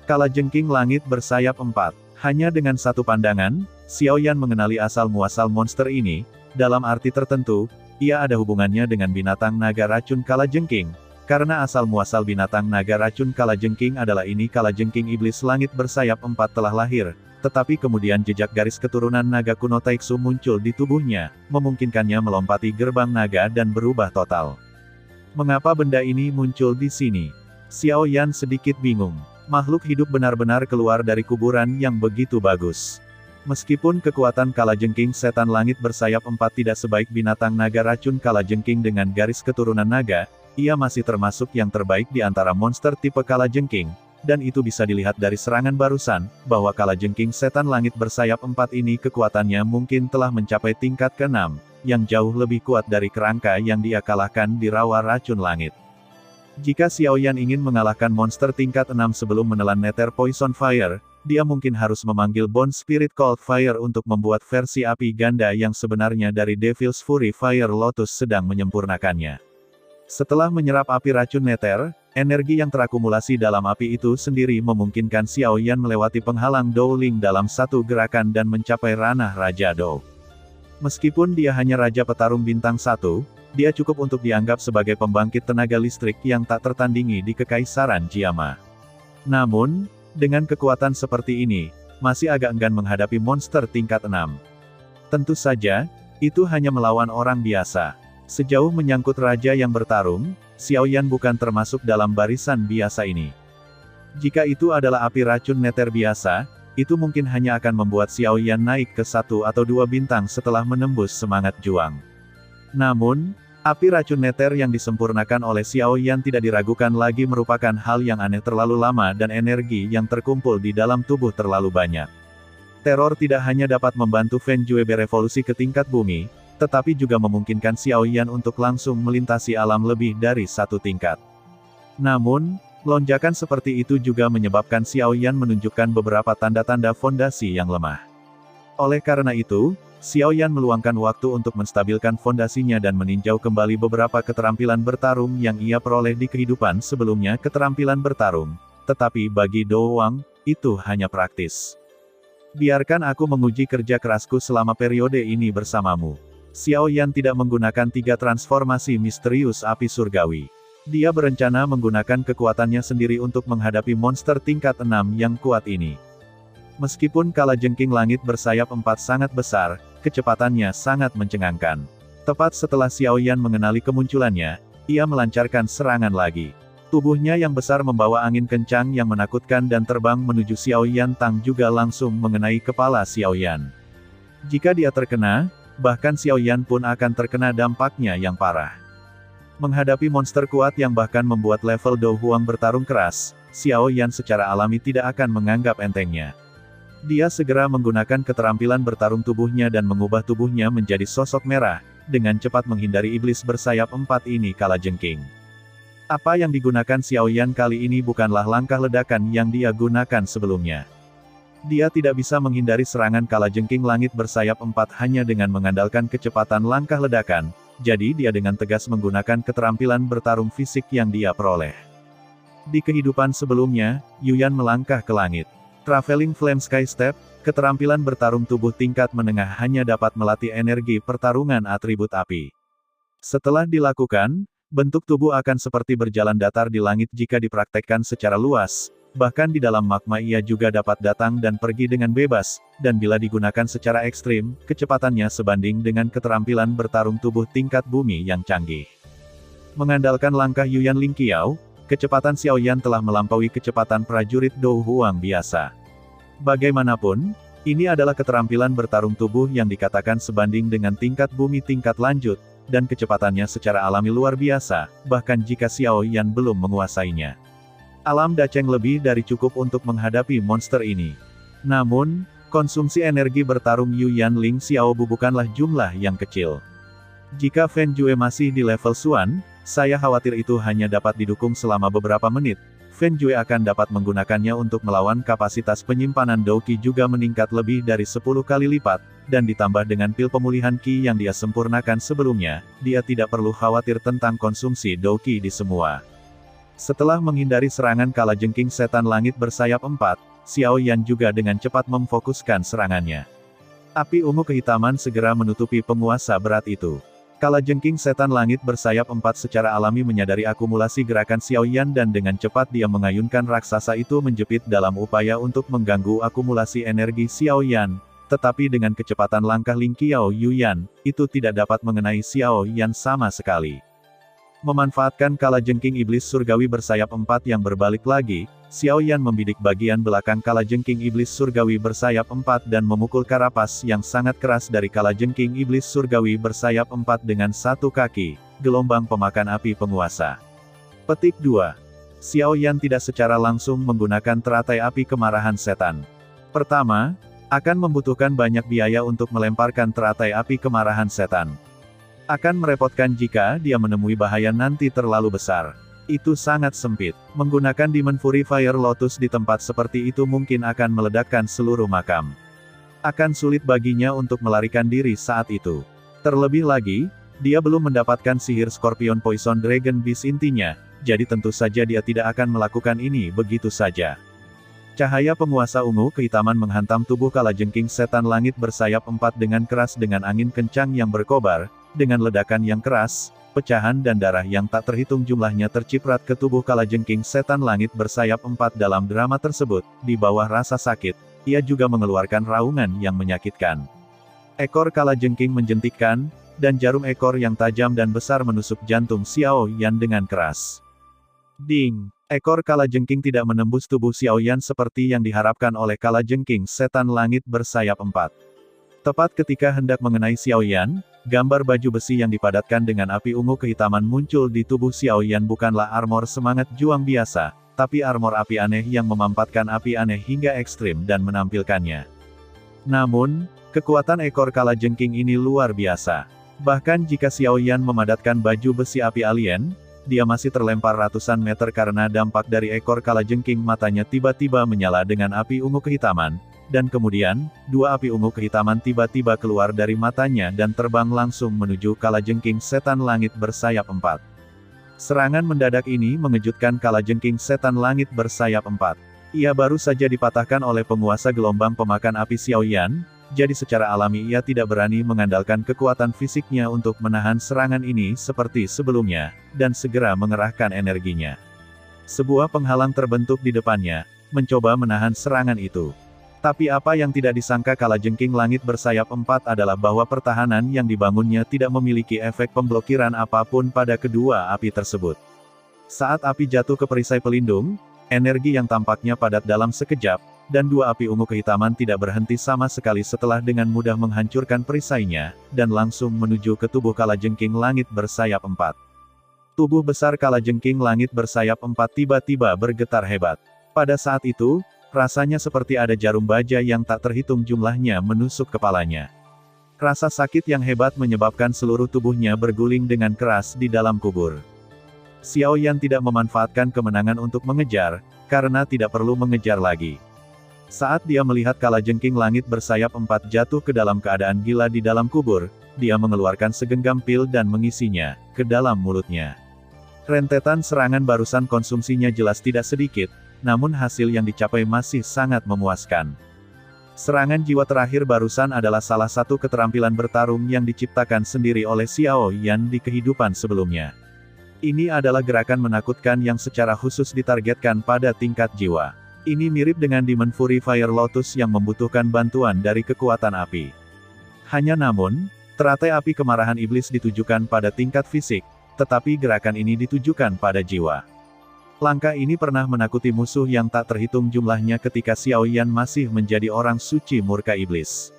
Kalajengking langit bersayap 4. Hanya dengan satu pandangan, Xiaoyan mengenali asal-muasal monster ini. Dalam arti tertentu, ia ada hubungannya dengan binatang naga racun kalajengking. Karena asal-muasal binatang naga racun kalajengking adalah ini kalajengking iblis langit bersayap 4 telah lahir. Tetapi kemudian jejak garis keturunan naga kuno Taixu muncul di tubuhnya, memungkinkannya melompati gerbang naga dan berubah total. Mengapa benda ini muncul di sini? Xiaoyan sedikit bingung. Makhluk hidup benar-benar keluar dari kuburan yang begitu bagus. Meskipun kekuatan kalajengking setan langit bersayap 4 tidak sebaik binatang naga racun kalajengking dengan garis keturunan naga, ia masih termasuk yang terbaik di antara monster tipe kalajengking. Dan itu bisa dilihat dari serangan barusan, bahwa kalajengking setan langit bersayap 4 ini kekuatannya mungkin telah mencapai tingkat ke-6, yang jauh lebih kuat dari kerangka yang dia kalahkan di rawa racun langit. Jika Xiaoyan ingin mengalahkan monster tingkat 6 sebelum menelan Nether Poison Fire, dia mungkin harus memanggil Bone Spirit Cold Fire untuk membuat versi api ganda yang sebenarnya dari Devil's Fury Fire Lotus sedang menyempurnakannya. Setelah menyerap api racun Nether, Energi yang terakumulasi dalam api itu sendiri memungkinkan Xiao Yan melewati penghalang Dou Ling dalam satu gerakan dan mencapai ranah Raja Dou. Meskipun dia hanya Raja Petarung Bintang 1, dia cukup untuk dianggap sebagai pembangkit tenaga listrik yang tak tertandingi di Kekaisaran Jiama. Namun, dengan kekuatan seperti ini, masih agak enggan menghadapi monster tingkat 6. Tentu saja, itu hanya melawan orang biasa. Sejauh menyangkut raja yang bertarung, Xiao Yan bukan termasuk dalam barisan biasa ini. Jika itu adalah api racun neter biasa, itu mungkin hanya akan membuat Xiao Yan naik ke 1 atau 2 bintang setelah menembus semangat juang. Namun, api racun neter yang disempurnakan oleh Xiao Yan tidak diragukan lagi merupakan hal yang aneh terlalu lama dan energi yang terkumpul di dalam tubuh terlalu banyak. Teror tidak hanya dapat membantu Fen Jue berevolusi ke tingkat bumi, tetapi juga memungkinkan Xiao Yan untuk langsung melintasi alam lebih dari 1 tingkat. Namun, lonjakan seperti itu juga menyebabkan Xiao Yan menunjukkan beberapa tanda-tanda fondasi yang lemah. Oleh karena itu, Xiao Yan meluangkan waktu untuk menstabilkan fondasinya dan meninjau kembali beberapa keterampilan bertarung yang ia peroleh di kehidupan sebelumnya. Keterampilan bertarung, tetapi bagi Dou Wang, itu hanya praktis. Biarkan aku menguji kerja kerasku selama periode ini bersamamu. Xiao Yan tidak menggunakan 3 transformasi misterius api surgawi. Dia berencana menggunakan kekuatannya sendiri untuk menghadapi monster tingkat 6 yang kuat ini. Meskipun kalajengking langit bersayap 4 sangat besar, kecepatannya sangat mencengangkan. Tepat setelah Xiao Yan mengenali kemunculannya, ia melancarkan serangan lagi. Tubuhnya yang besar membawa angin kencang yang menakutkan dan terbang menuju Xiao Yan. Tang juga langsung mengenai kepala Xiao Yan. Jika dia terkena, bahkan Xiao Yan pun akan terkena dampaknya yang parah. Menghadapi monster kuat yang bahkan membuat level Dou Huang bertarung keras, Xiao Yan secara alami tidak akan menganggap entengnya. Dia segera menggunakan keterampilan bertarung tubuhnya dan mengubah tubuhnya menjadi sosok merah, dengan cepat menghindari iblis bersayap 4 ini kalajengking. Apa yang digunakan Xiao Yan kali ini bukanlah langkah ledakan yang dia gunakan sebelumnya. Dia tidak bisa menghindari serangan kalajengking langit bersayap 4 hanya dengan mengandalkan kecepatan langkah ledakan, jadi dia dengan tegas menggunakan keterampilan bertarung fisik yang dia peroleh. Di kehidupan sebelumnya, Yuyan melangkah ke langit. Traveling Flame Sky Step, keterampilan bertarung tubuh tingkat menengah hanya dapat melatih energi pertarungan atribut api. Setelah dilakukan, bentuk tubuh akan seperti berjalan datar di langit jika dipraktekkan secara luas. Bahkan di dalam magma ia juga dapat datang dan pergi dengan bebas, dan bila digunakan secara ekstrim, kecepatannya sebanding dengan keterampilan bertarung tubuh tingkat bumi yang canggih. Mengandalkan langkah Yuyan Ling Qiao, kecepatan Xiao Yan telah melampaui kecepatan prajurit Dou Huang biasa. Bagaimanapun, ini adalah keterampilan bertarung tubuh yang dikatakan sebanding dengan tingkat bumi tingkat lanjut, dan kecepatannya secara alami luar biasa, bahkan jika Xiao Yan belum menguasainya. Alam Daceng lebih dari cukup untuk menghadapi monster ini. Namun, konsumsi energi bertarung Yuyan Ling Xiao bukanlah jumlah yang kecil. Jika Fen Jue masih di level Xuan, saya khawatir itu hanya dapat didukung selama beberapa menit. Fen Jue akan dapat menggunakannya untuk melawan kapasitas penyimpanan Dou Qi juga meningkat lebih dari 10 kali lipat, dan ditambah dengan pil pemulihan Qi yang dia sempurnakan sebelumnya, dia tidak perlu khawatir tentang konsumsi Dou Qi di semua. Setelah menghindari serangan kalajengking setan langit bersayap 4, Xiao Yan juga dengan cepat memfokuskan serangannya. Api ungu kehitaman segera menutupi penguasa berat itu. Kalajengking setan langit bersayap 4 secara alami menyadari akumulasi gerakan Xiao Yan dan dengan cepat dia mengayunkan raksasa itu menjepit dalam upaya untuk mengganggu akumulasi energi Xiao Yan. Tetapi dengan kecepatan langkah Ling Qiao Yuyan, itu tidak dapat mengenai Xiao Yan sama sekali. Memanfaatkan kalajengking iblis surgawi bersayap 4 yang berbalik lagi, Xiao Yan membidik bagian belakang kalajengking iblis surgawi bersayap 4 dan memukul karapas yang sangat keras dari kalajengking iblis surgawi bersayap 4 dengan satu kaki, gelombang pemakan api penguasa. Petik 2. Xiao Yan tidak secara langsung menggunakan teratai api kemarahan setan. Pertama, akan membutuhkan banyak biaya untuk melemparkan teratai api kemarahan setan. Akan merepotkan jika dia menemui bahaya nanti terlalu besar. Itu sangat sempit. Menggunakan Demon Fury Fire Lotus di tempat seperti itu mungkin akan meledakkan seluruh makam. Akan sulit baginya untuk melarikan diri saat itu. Terlebih lagi, dia belum mendapatkan sihir Scorpion Poison Dragon Beast intinya, jadi tentu saja dia tidak akan melakukan ini begitu saja. Cahaya penguasa ungu kehitaman menghantam tubuh kalajengking setan langit bersayap 4 dengan keras dengan angin kencang yang berkobar, dengan ledakan yang keras, pecahan dan darah yang tak terhitung jumlahnya terciprat ke tubuh kalajengking setan langit bersayap 4 dalam drama tersebut. Di bawah rasa sakit, ia juga mengeluarkan raungan yang menyakitkan. Ekor kalajengking menjentikkan, dan jarum ekor yang tajam dan besar menusuk jantung Xiao Yan dengan keras. Ding! Ekor kalajengking tidak menembus tubuh Xiao Yan seperti yang diharapkan oleh kalajengking setan langit bersayap 4. Tepat ketika hendak mengenai Xiao Yan, gambar baju besi yang dipadatkan dengan api ungu kehitaman muncul di tubuh Xiao Yan bukanlah armor semangat juang biasa, tapi armor api aneh yang memampatkan api aneh hingga ekstrim dan menampilkannya. Namun, kekuatan ekor kalajengking ini luar biasa. Bahkan jika Xiao Yan memadatkan baju besi api alien, dia masih terlempar ratusan meter karena dampak dari ekor kalajengking. Matanya tiba-tiba menyala dengan api ungu kehitaman, dan kemudian, 2 api ungu kehitaman tiba-tiba keluar dari matanya dan terbang langsung menuju kalajengking setan langit bersayap 4. Serangan mendadak ini mengejutkan kalajengking setan langit bersayap 4. Ia baru saja dipatahkan oleh penguasa gelombang pemakan api Xiao Yan, jadi secara alami ia tidak berani mengandalkan kekuatan fisiknya untuk menahan serangan ini seperti sebelumnya, dan segera mengerahkan energinya. Sebuah penghalang terbentuk di depannya, mencoba menahan serangan itu. Tapi apa yang tidak disangka kalajengking langit bersayap 4 adalah bahwa pertahanan yang dibangunnya tidak memiliki efek pemblokiran apapun pada kedua api tersebut. Saat api jatuh ke perisai pelindung, energi yang tampaknya padat dalam sekejap, dan 2 api ungu kehitaman tidak berhenti sama sekali setelah dengan mudah menghancurkan perisainya, dan langsung menuju ke tubuh kalajengking langit bersayap 4. Tubuh besar kalajengking langit bersayap 4 tiba-tiba bergetar hebat. Pada saat itu, rasanya seperti ada jarum baja yang tak terhitung jumlahnya menusuk kepalanya. Rasa sakit yang hebat menyebabkan seluruh tubuhnya berguling dengan keras di dalam kubur. Xiao Yan tidak memanfaatkan kemenangan untuk mengejar, karena tidak perlu mengejar lagi. Saat dia melihat kalajengking langit bersayap 4 jatuh ke dalam keadaan gila di dalam kubur, dia mengeluarkan segenggam pil dan mengisinya ke dalam mulutnya. Rentetan serangan barusan konsumsinya jelas tidak sedikit, namun hasil yang dicapai masih sangat memuaskan. Serangan jiwa terakhir barusan adalah salah satu keterampilan bertarung yang diciptakan sendiri oleh Xiao Yan di kehidupan sebelumnya. Ini adalah gerakan menakutkan yang secara khusus ditargetkan pada tingkat jiwa. Ini mirip dengan Demon Fury Fire Lotus yang membutuhkan bantuan dari kekuatan api. Hanya namun, teratai api kemarahan iblis ditujukan pada tingkat fisik, tetapi gerakan ini ditujukan pada jiwa. Langkah ini pernah menakuti musuh yang tak terhitung jumlahnya ketika Xiao Yan masih menjadi orang suci murka iblis.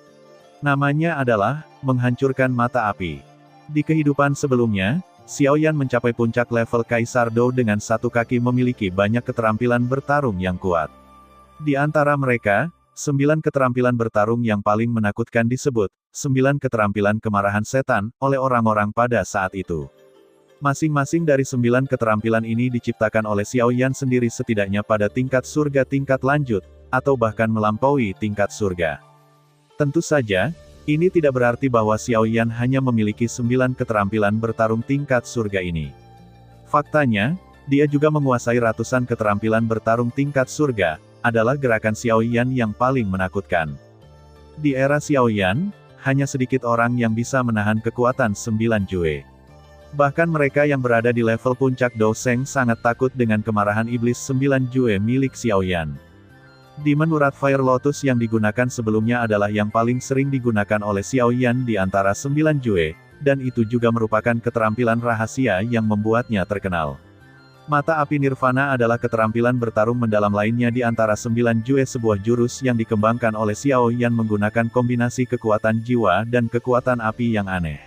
Namanya adalah, menghancurkan mata api. Di kehidupan sebelumnya, Xiao Yan mencapai puncak level Kaisar Dou dengan satu kaki memiliki banyak keterampilan bertarung yang kuat. Di antara mereka, 9 keterampilan bertarung yang paling menakutkan disebut, 9 keterampilan kemarahan setan, oleh orang-orang pada saat itu. Masing-masing dari 9 keterampilan ini diciptakan oleh Xiao Yan sendiri setidaknya pada tingkat surga tingkat lanjut, atau bahkan melampaui tingkat surga. Tentu saja, ini tidak berarti bahwa Xiao Yan hanya memiliki 9 keterampilan bertarung tingkat surga ini. Faktanya, dia juga menguasai ratusan keterampilan bertarung tingkat surga, adalah gerakan Xiao Yan yang paling menakutkan. Di era Xiao Yan, hanya sedikit orang yang bisa menahan kekuatan 9 Jue. Bahkan mereka yang berada di level puncak Dou Sheng sangat takut dengan kemarahan iblis 9 Jue milik Xiao Yan. Demon Urat Fire Lotus yang digunakan sebelumnya adalah yang paling sering digunakan oleh Xiao Yan di antara 9 Jue, dan itu juga merupakan keterampilan rahasia yang membuatnya terkenal. Mata api Nirvana adalah keterampilan bertarung mendalam lainnya di antara 9 Jue, sebuah jurus yang dikembangkan oleh Xiao Yan menggunakan kombinasi kekuatan jiwa dan kekuatan api yang aneh.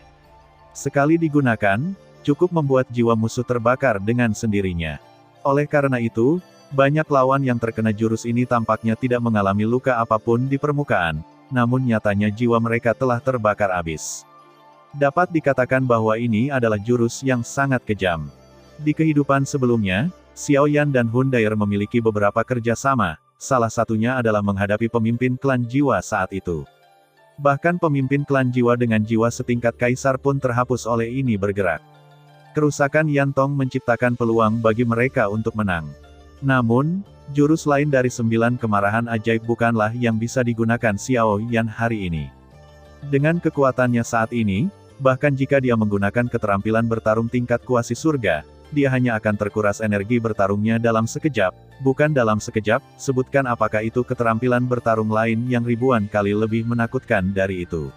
Sekali digunakan, cukup membuat jiwa musuh terbakar dengan sendirinya. Oleh karena itu, banyak lawan yang terkena jurus ini tampaknya tidak mengalami luka apapun di permukaan, namun nyatanya jiwa mereka telah terbakar habis. Dapat dikatakan bahwa ini adalah jurus yang sangat kejam. Di kehidupan sebelumnya, Xiao Yan dan Hun Daer memiliki beberapa kerjasama, salah satunya adalah menghadapi pemimpin klan jiwa saat itu. Bahkan pemimpin klan jiwa dengan jiwa setingkat kaisar pun terhapus oleh ini bergerak. Kerusakan Yantong menciptakan peluang bagi mereka untuk menang. Namun, jurus lain dari 9 kemarahan ajaib bukanlah yang bisa digunakan Xiao Yan hari ini. Dengan kekuatannya saat ini, bahkan jika dia menggunakan keterampilan bertarung tingkat kuasi surga, dia hanya akan terkuras energi bertarungnya dalam sekejap, bukan dalam sekejap. Sebutkan apakah itu keterampilan bertarung lain yang ribuan kali lebih menakutkan dari itu.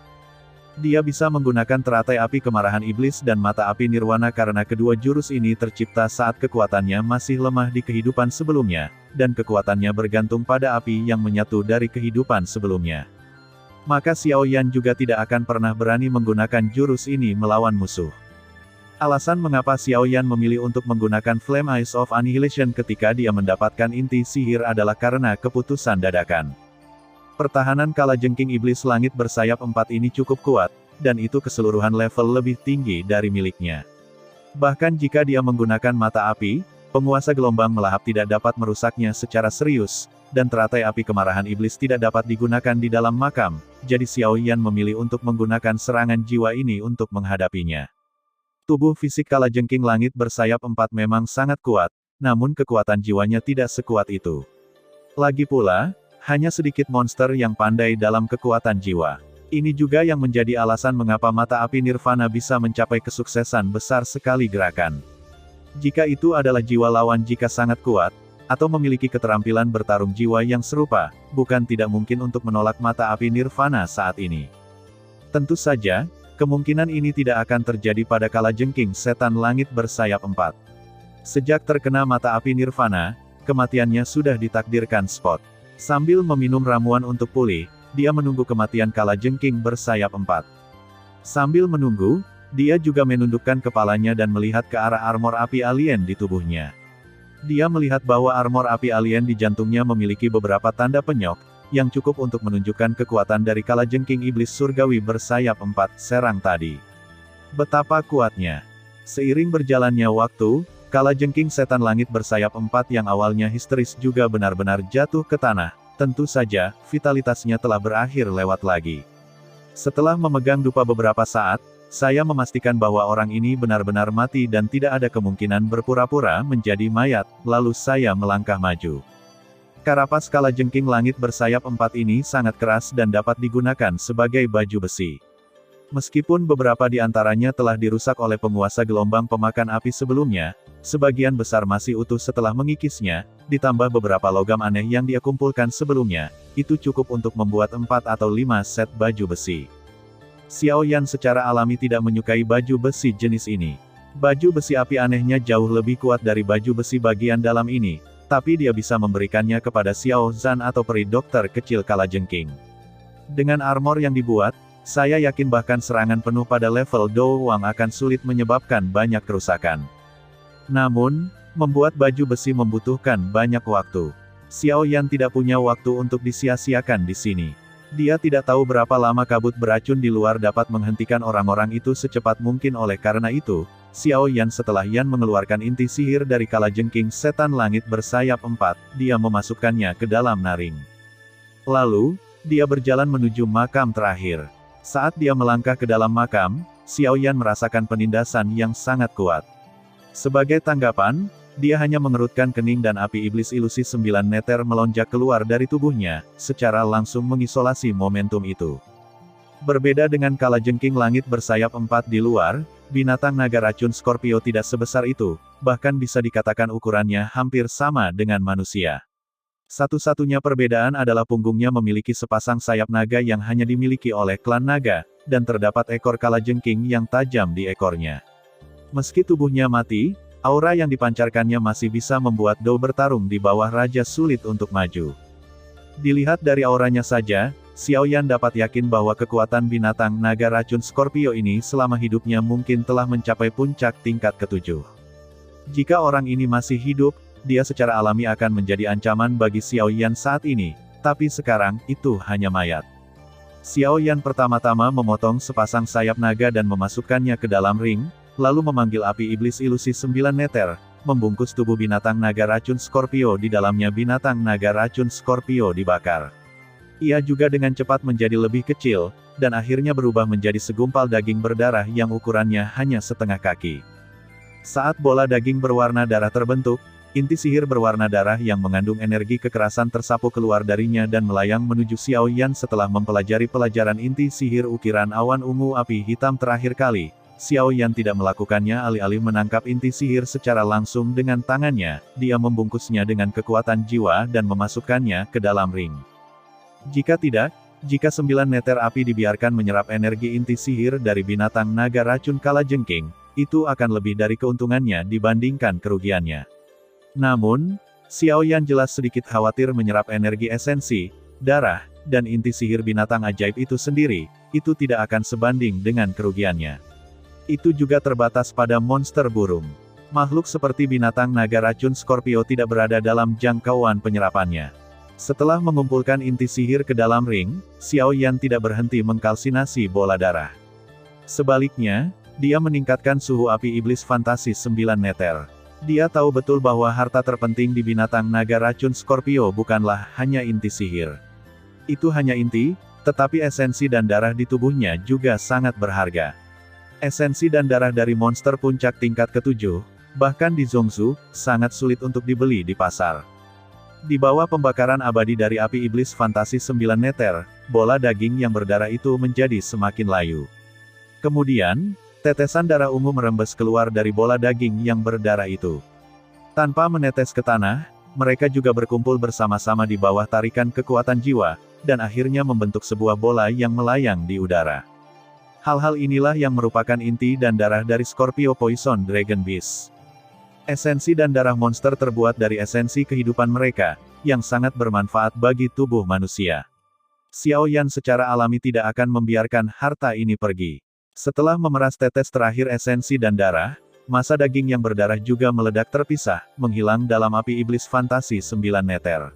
Dia bisa menggunakan teratai api kemarahan iblis dan mata api nirwana karena kedua jurus ini tercipta saat kekuatannya masih lemah di kehidupan sebelumnya, dan kekuatannya bergantung pada api yang menyatu dari kehidupan sebelumnya. Maka Xiao Yan juga tidak akan pernah berani menggunakan jurus ini melawan musuh. Alasan mengapa Xiao Yan memilih untuk menggunakan Flame Eyes of Annihilation ketika dia mendapatkan inti sihir adalah karena keputusan dadakan. Pertahanan kalajengking iblis langit bersayap 4 ini cukup kuat, dan itu keseluruhan level lebih tinggi dari miliknya. Bahkan jika dia menggunakan mata api, penguasa gelombang melahap tidak dapat merusaknya secara serius, dan teratai api kemarahan iblis tidak dapat digunakan di dalam makam, jadi Xiao Yan memilih untuk menggunakan serangan jiwa ini untuk menghadapinya. Tubuh fisik kalajengking langit bersayap 4 memang sangat kuat, namun kekuatan jiwanya tidak sekuat itu. Lagi pula, hanya sedikit monster yang pandai dalam kekuatan jiwa. Ini juga yang menjadi alasan mengapa mata api nirvana bisa mencapai kesuksesan besar sekali gerakan. Jika itu adalah jiwa lawan jika sangat kuat, atau memiliki keterampilan bertarung jiwa yang serupa, bukan tidak mungkin untuk menolak mata api nirvana saat ini. Tentu saja, kemungkinan ini tidak akan terjadi pada kalajengking setan langit bersayap 4. Sejak terkena mata api nirvana, kematiannya sudah ditakdirkan Spot. Sambil meminum ramuan untuk pulih, dia menunggu kematian kalajengking bersayap 4. Sambil menunggu, dia juga menundukkan kepalanya dan melihat ke arah armor api alien di tubuhnya. Dia melihat bahwa armor api alien di jantungnya memiliki beberapa tanda penyok, yang cukup untuk menunjukkan kekuatan dari kalajengking iblis surgawi bersayap 4 serang tadi. Betapa kuatnya. Seiring berjalannya waktu, kalajengking setan langit bersayap 4 yang awalnya histeris juga benar-benar jatuh ke tanah. Tentu saja, vitalitasnya telah berakhir lewat lagi. Setelah memegang dupa beberapa saat, saya memastikan bahwa orang ini benar-benar mati dan tidak ada kemungkinan berpura-pura menjadi mayat, lalu saya melangkah maju. Karapas kalajengking langit bersayap 4 ini sangat keras dan dapat digunakan sebagai baju besi. Meskipun beberapa di antaranya telah dirusak oleh penguasa gelombang pemakan api sebelumnya, sebagian besar masih utuh setelah mengikisnya, ditambah beberapa logam aneh yang dia kumpulkan sebelumnya, itu cukup untuk membuat 4 atau 5 set baju besi. Xiao Yan secara alami tidak menyukai baju besi jenis ini. Baju besi api anehnya jauh lebih kuat dari baju besi bagian dalam ini, tapi dia bisa memberikannya kepada Xiao Zhan atau peri dokter kecil kalajengking. Dengan armor yang dibuat, saya yakin bahkan serangan penuh pada level Do Wang akan sulit menyebabkan banyak kerusakan. Namun, membuat baju besi membutuhkan banyak waktu. Xiao Yan tidak punya waktu untuk disia-siakan di sini. Dia tidak tahu berapa lama kabut beracun di luar dapat menghentikan orang-orang itu secepat mungkin. Oleh karena itu, Xiao Yan setelah Yan mengeluarkan inti sihir dari kalajengking setan langit bersayap 4, dia memasukkannya ke dalam naring. Lalu, dia berjalan menuju makam terakhir. Saat dia melangkah ke dalam makam, Xiao Yan merasakan penindasan yang sangat kuat. Sebagai tanggapan, dia hanya mengerutkan kening dan api iblis ilusi 9 meter melonjak keluar dari tubuhnya, secara langsung mengisolasi momentum itu. Berbeda dengan kalajengking langit bersayap 4 di luar, binatang naga racun Scorpio tidak sebesar itu, bahkan bisa dikatakan ukurannya hampir sama dengan manusia. Satu-satunya perbedaan adalah punggungnya memiliki sepasang sayap naga yang hanya dimiliki oleh klan naga, dan terdapat ekor kalajengking yang tajam di ekornya. Meski tubuhnya mati, aura yang dipancarkannya masih bisa membuat Do bertarung di bawah raja sulit untuk maju. Dilihat dari auranya saja, Xiao Yan dapat yakin bahwa kekuatan binatang naga racun Scorpio ini selama hidupnya mungkin telah mencapai puncak tingkat ke-7. Jika orang ini masih hidup, dia secara alami akan menjadi ancaman bagi Xiao Yan saat ini, tapi sekarang, itu hanya mayat. Xiao Yan pertama-tama memotong sepasang sayap naga dan memasukkannya ke dalam ring, lalu memanggil api iblis ilusi 9 meter, membungkus tubuh binatang naga racun Scorpio di dalamnya. Binatang naga racun Scorpio dibakar. Ia juga dengan cepat menjadi lebih kecil, dan akhirnya berubah menjadi segumpal daging berdarah yang ukurannya hanya setengah kaki. Saat bola daging berwarna darah terbentuk, inti sihir berwarna darah yang mengandung energi kekerasan tersapu keluar darinya dan melayang menuju Xiao Yan. Setelah mempelajari pelajaran inti sihir ukiran awan ungu api hitam terakhir kali, Xiao Yan tidak melakukannya. Alih-alih menangkap inti sihir secara langsung dengan tangannya, dia membungkusnya dengan kekuatan jiwa dan memasukkannya ke dalam ring. Jika tidak, jika 9 meter api dibiarkan menyerap energi inti sihir dari binatang naga racun kalajengking, itu akan lebih dari keuntungannya dibandingkan kerugiannya. Namun, Xiao Yan jelas sedikit khawatir menyerap energi esensi, darah, dan inti sihir binatang ajaib itu sendiri, itu tidak akan sebanding dengan kerugiannya. Itu juga terbatas pada monster burung. Makhluk seperti binatang naga racun Scorpio tidak berada dalam jangkauan penyerapannya. Setelah mengumpulkan inti sihir ke dalam ring, Xiao Yan tidak berhenti mengkalsinasi bola darah. Sebaliknya, dia meningkatkan suhu api iblis fantasi 9 meter. Dia tahu betul bahwa harta terpenting di binatang naga racun Scorpio bukanlah hanya inti sihir. Itu hanya inti, tetapi esensi dan darah di tubuhnya juga sangat berharga. Esensi dan darah dari monster puncak tingkat ke-7, bahkan di Zhongzhou, sangat sulit untuk dibeli di pasar. Di bawah pembakaran abadi dari api iblis fantasi 9 meter, bola daging yang berdarah itu menjadi semakin layu. Kemudian, tetesan darah ungu merembes keluar dari bola daging yang berdarah itu. Tanpa menetes ke tanah, mereka juga berkumpul bersama-sama di bawah tarikan kekuatan jiwa, dan akhirnya membentuk sebuah bola yang melayang di udara. Hal-hal inilah yang merupakan inti dan darah dari Scorpio Poison Dragon Beast. Esensi dan darah monster terbuat dari esensi kehidupan mereka, yang sangat bermanfaat bagi tubuh manusia. Xiao Yan secara alami tidak akan membiarkan harta ini pergi. Setelah memeras tetes terakhir esensi dan darah, massa daging yang berdarah juga meledak terpisah, menghilang dalam api iblis fantasi 9 meter.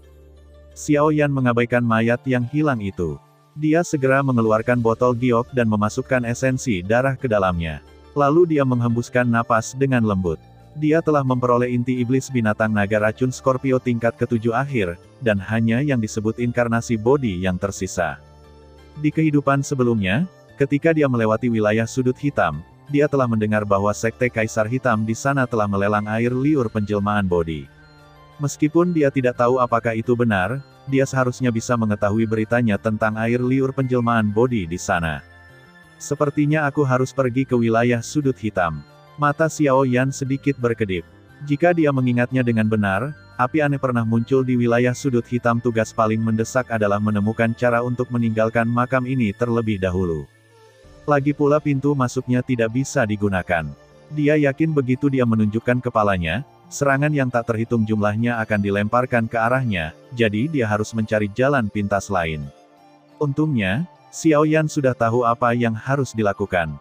Xiao Yan mengabaikan mayat yang hilang itu. Dia segera mengeluarkan botol giok dan memasukkan esensi darah ke dalamnya. Lalu dia menghembuskan napas dengan lembut. Dia telah memperoleh inti iblis binatang naga racun Scorpio tingkat ke-7 akhir, dan hanya yang disebut inkarnasi bodi yang tersisa. Di kehidupan sebelumnya, ketika dia melewati wilayah sudut hitam, dia telah mendengar bahwa Sekte Kaisar Hitam di sana telah melelang air liur penjelmaan bodi. Meskipun dia tidak tahu apakah itu benar, dia seharusnya bisa mengetahui beritanya tentang air liur penjelmaan bodi di sana. Sepertinya aku harus pergi ke wilayah sudut hitam. Mata Xiao Yan sedikit berkedip. Jika dia mengingatnya dengan benar, api aneh pernah muncul di wilayah sudut hitam. Tugas paling mendesak adalah menemukan cara untuk meninggalkan makam ini terlebih dahulu. Lagi pula pintu masuknya tidak bisa digunakan. Dia yakin begitu dia menunjukkan kepalanya, serangan yang tak terhitung jumlahnya akan dilemparkan ke arahnya, jadi dia harus mencari jalan pintas lain. Untungnya, Xiao Yan sudah tahu apa yang harus dilakukan.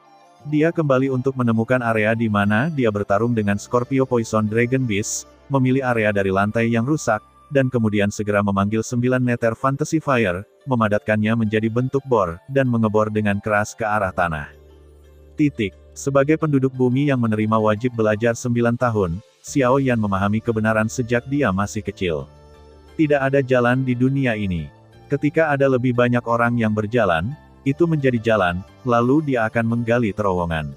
Dia kembali untuk menemukan area di mana dia bertarung dengan Scorpio Poison Dragon Beast, memilih area dari lantai yang rusak, dan kemudian segera memanggil 9 meter Fantasy Fire, memadatkannya menjadi bentuk bor, dan mengebor dengan keras ke arah tanah. Sebagai penduduk bumi yang menerima wajib belajar 9 tahun, Xiao Yan memahami kebenaran sejak dia masih kecil. Tidak ada jalan di dunia ini. Ketika ada lebih banyak orang yang berjalan, itu menjadi jalan, lalu dia akan menggali terowongan.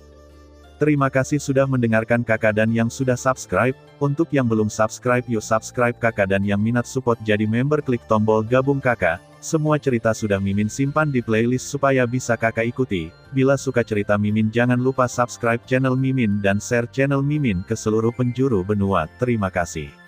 Terima kasih sudah mendengarkan kakak dan yang sudah subscribe. Untuk yang belum subscribe yuk subscribe kakak dan yang minat support jadi member klik tombol gabung kakak. Semua cerita sudah Mimin simpan di playlist supaya bisa kakak ikuti. Bila suka cerita Mimin jangan lupa subscribe channel Mimin dan share channel Mimin ke seluruh penjuru benua. Terima kasih.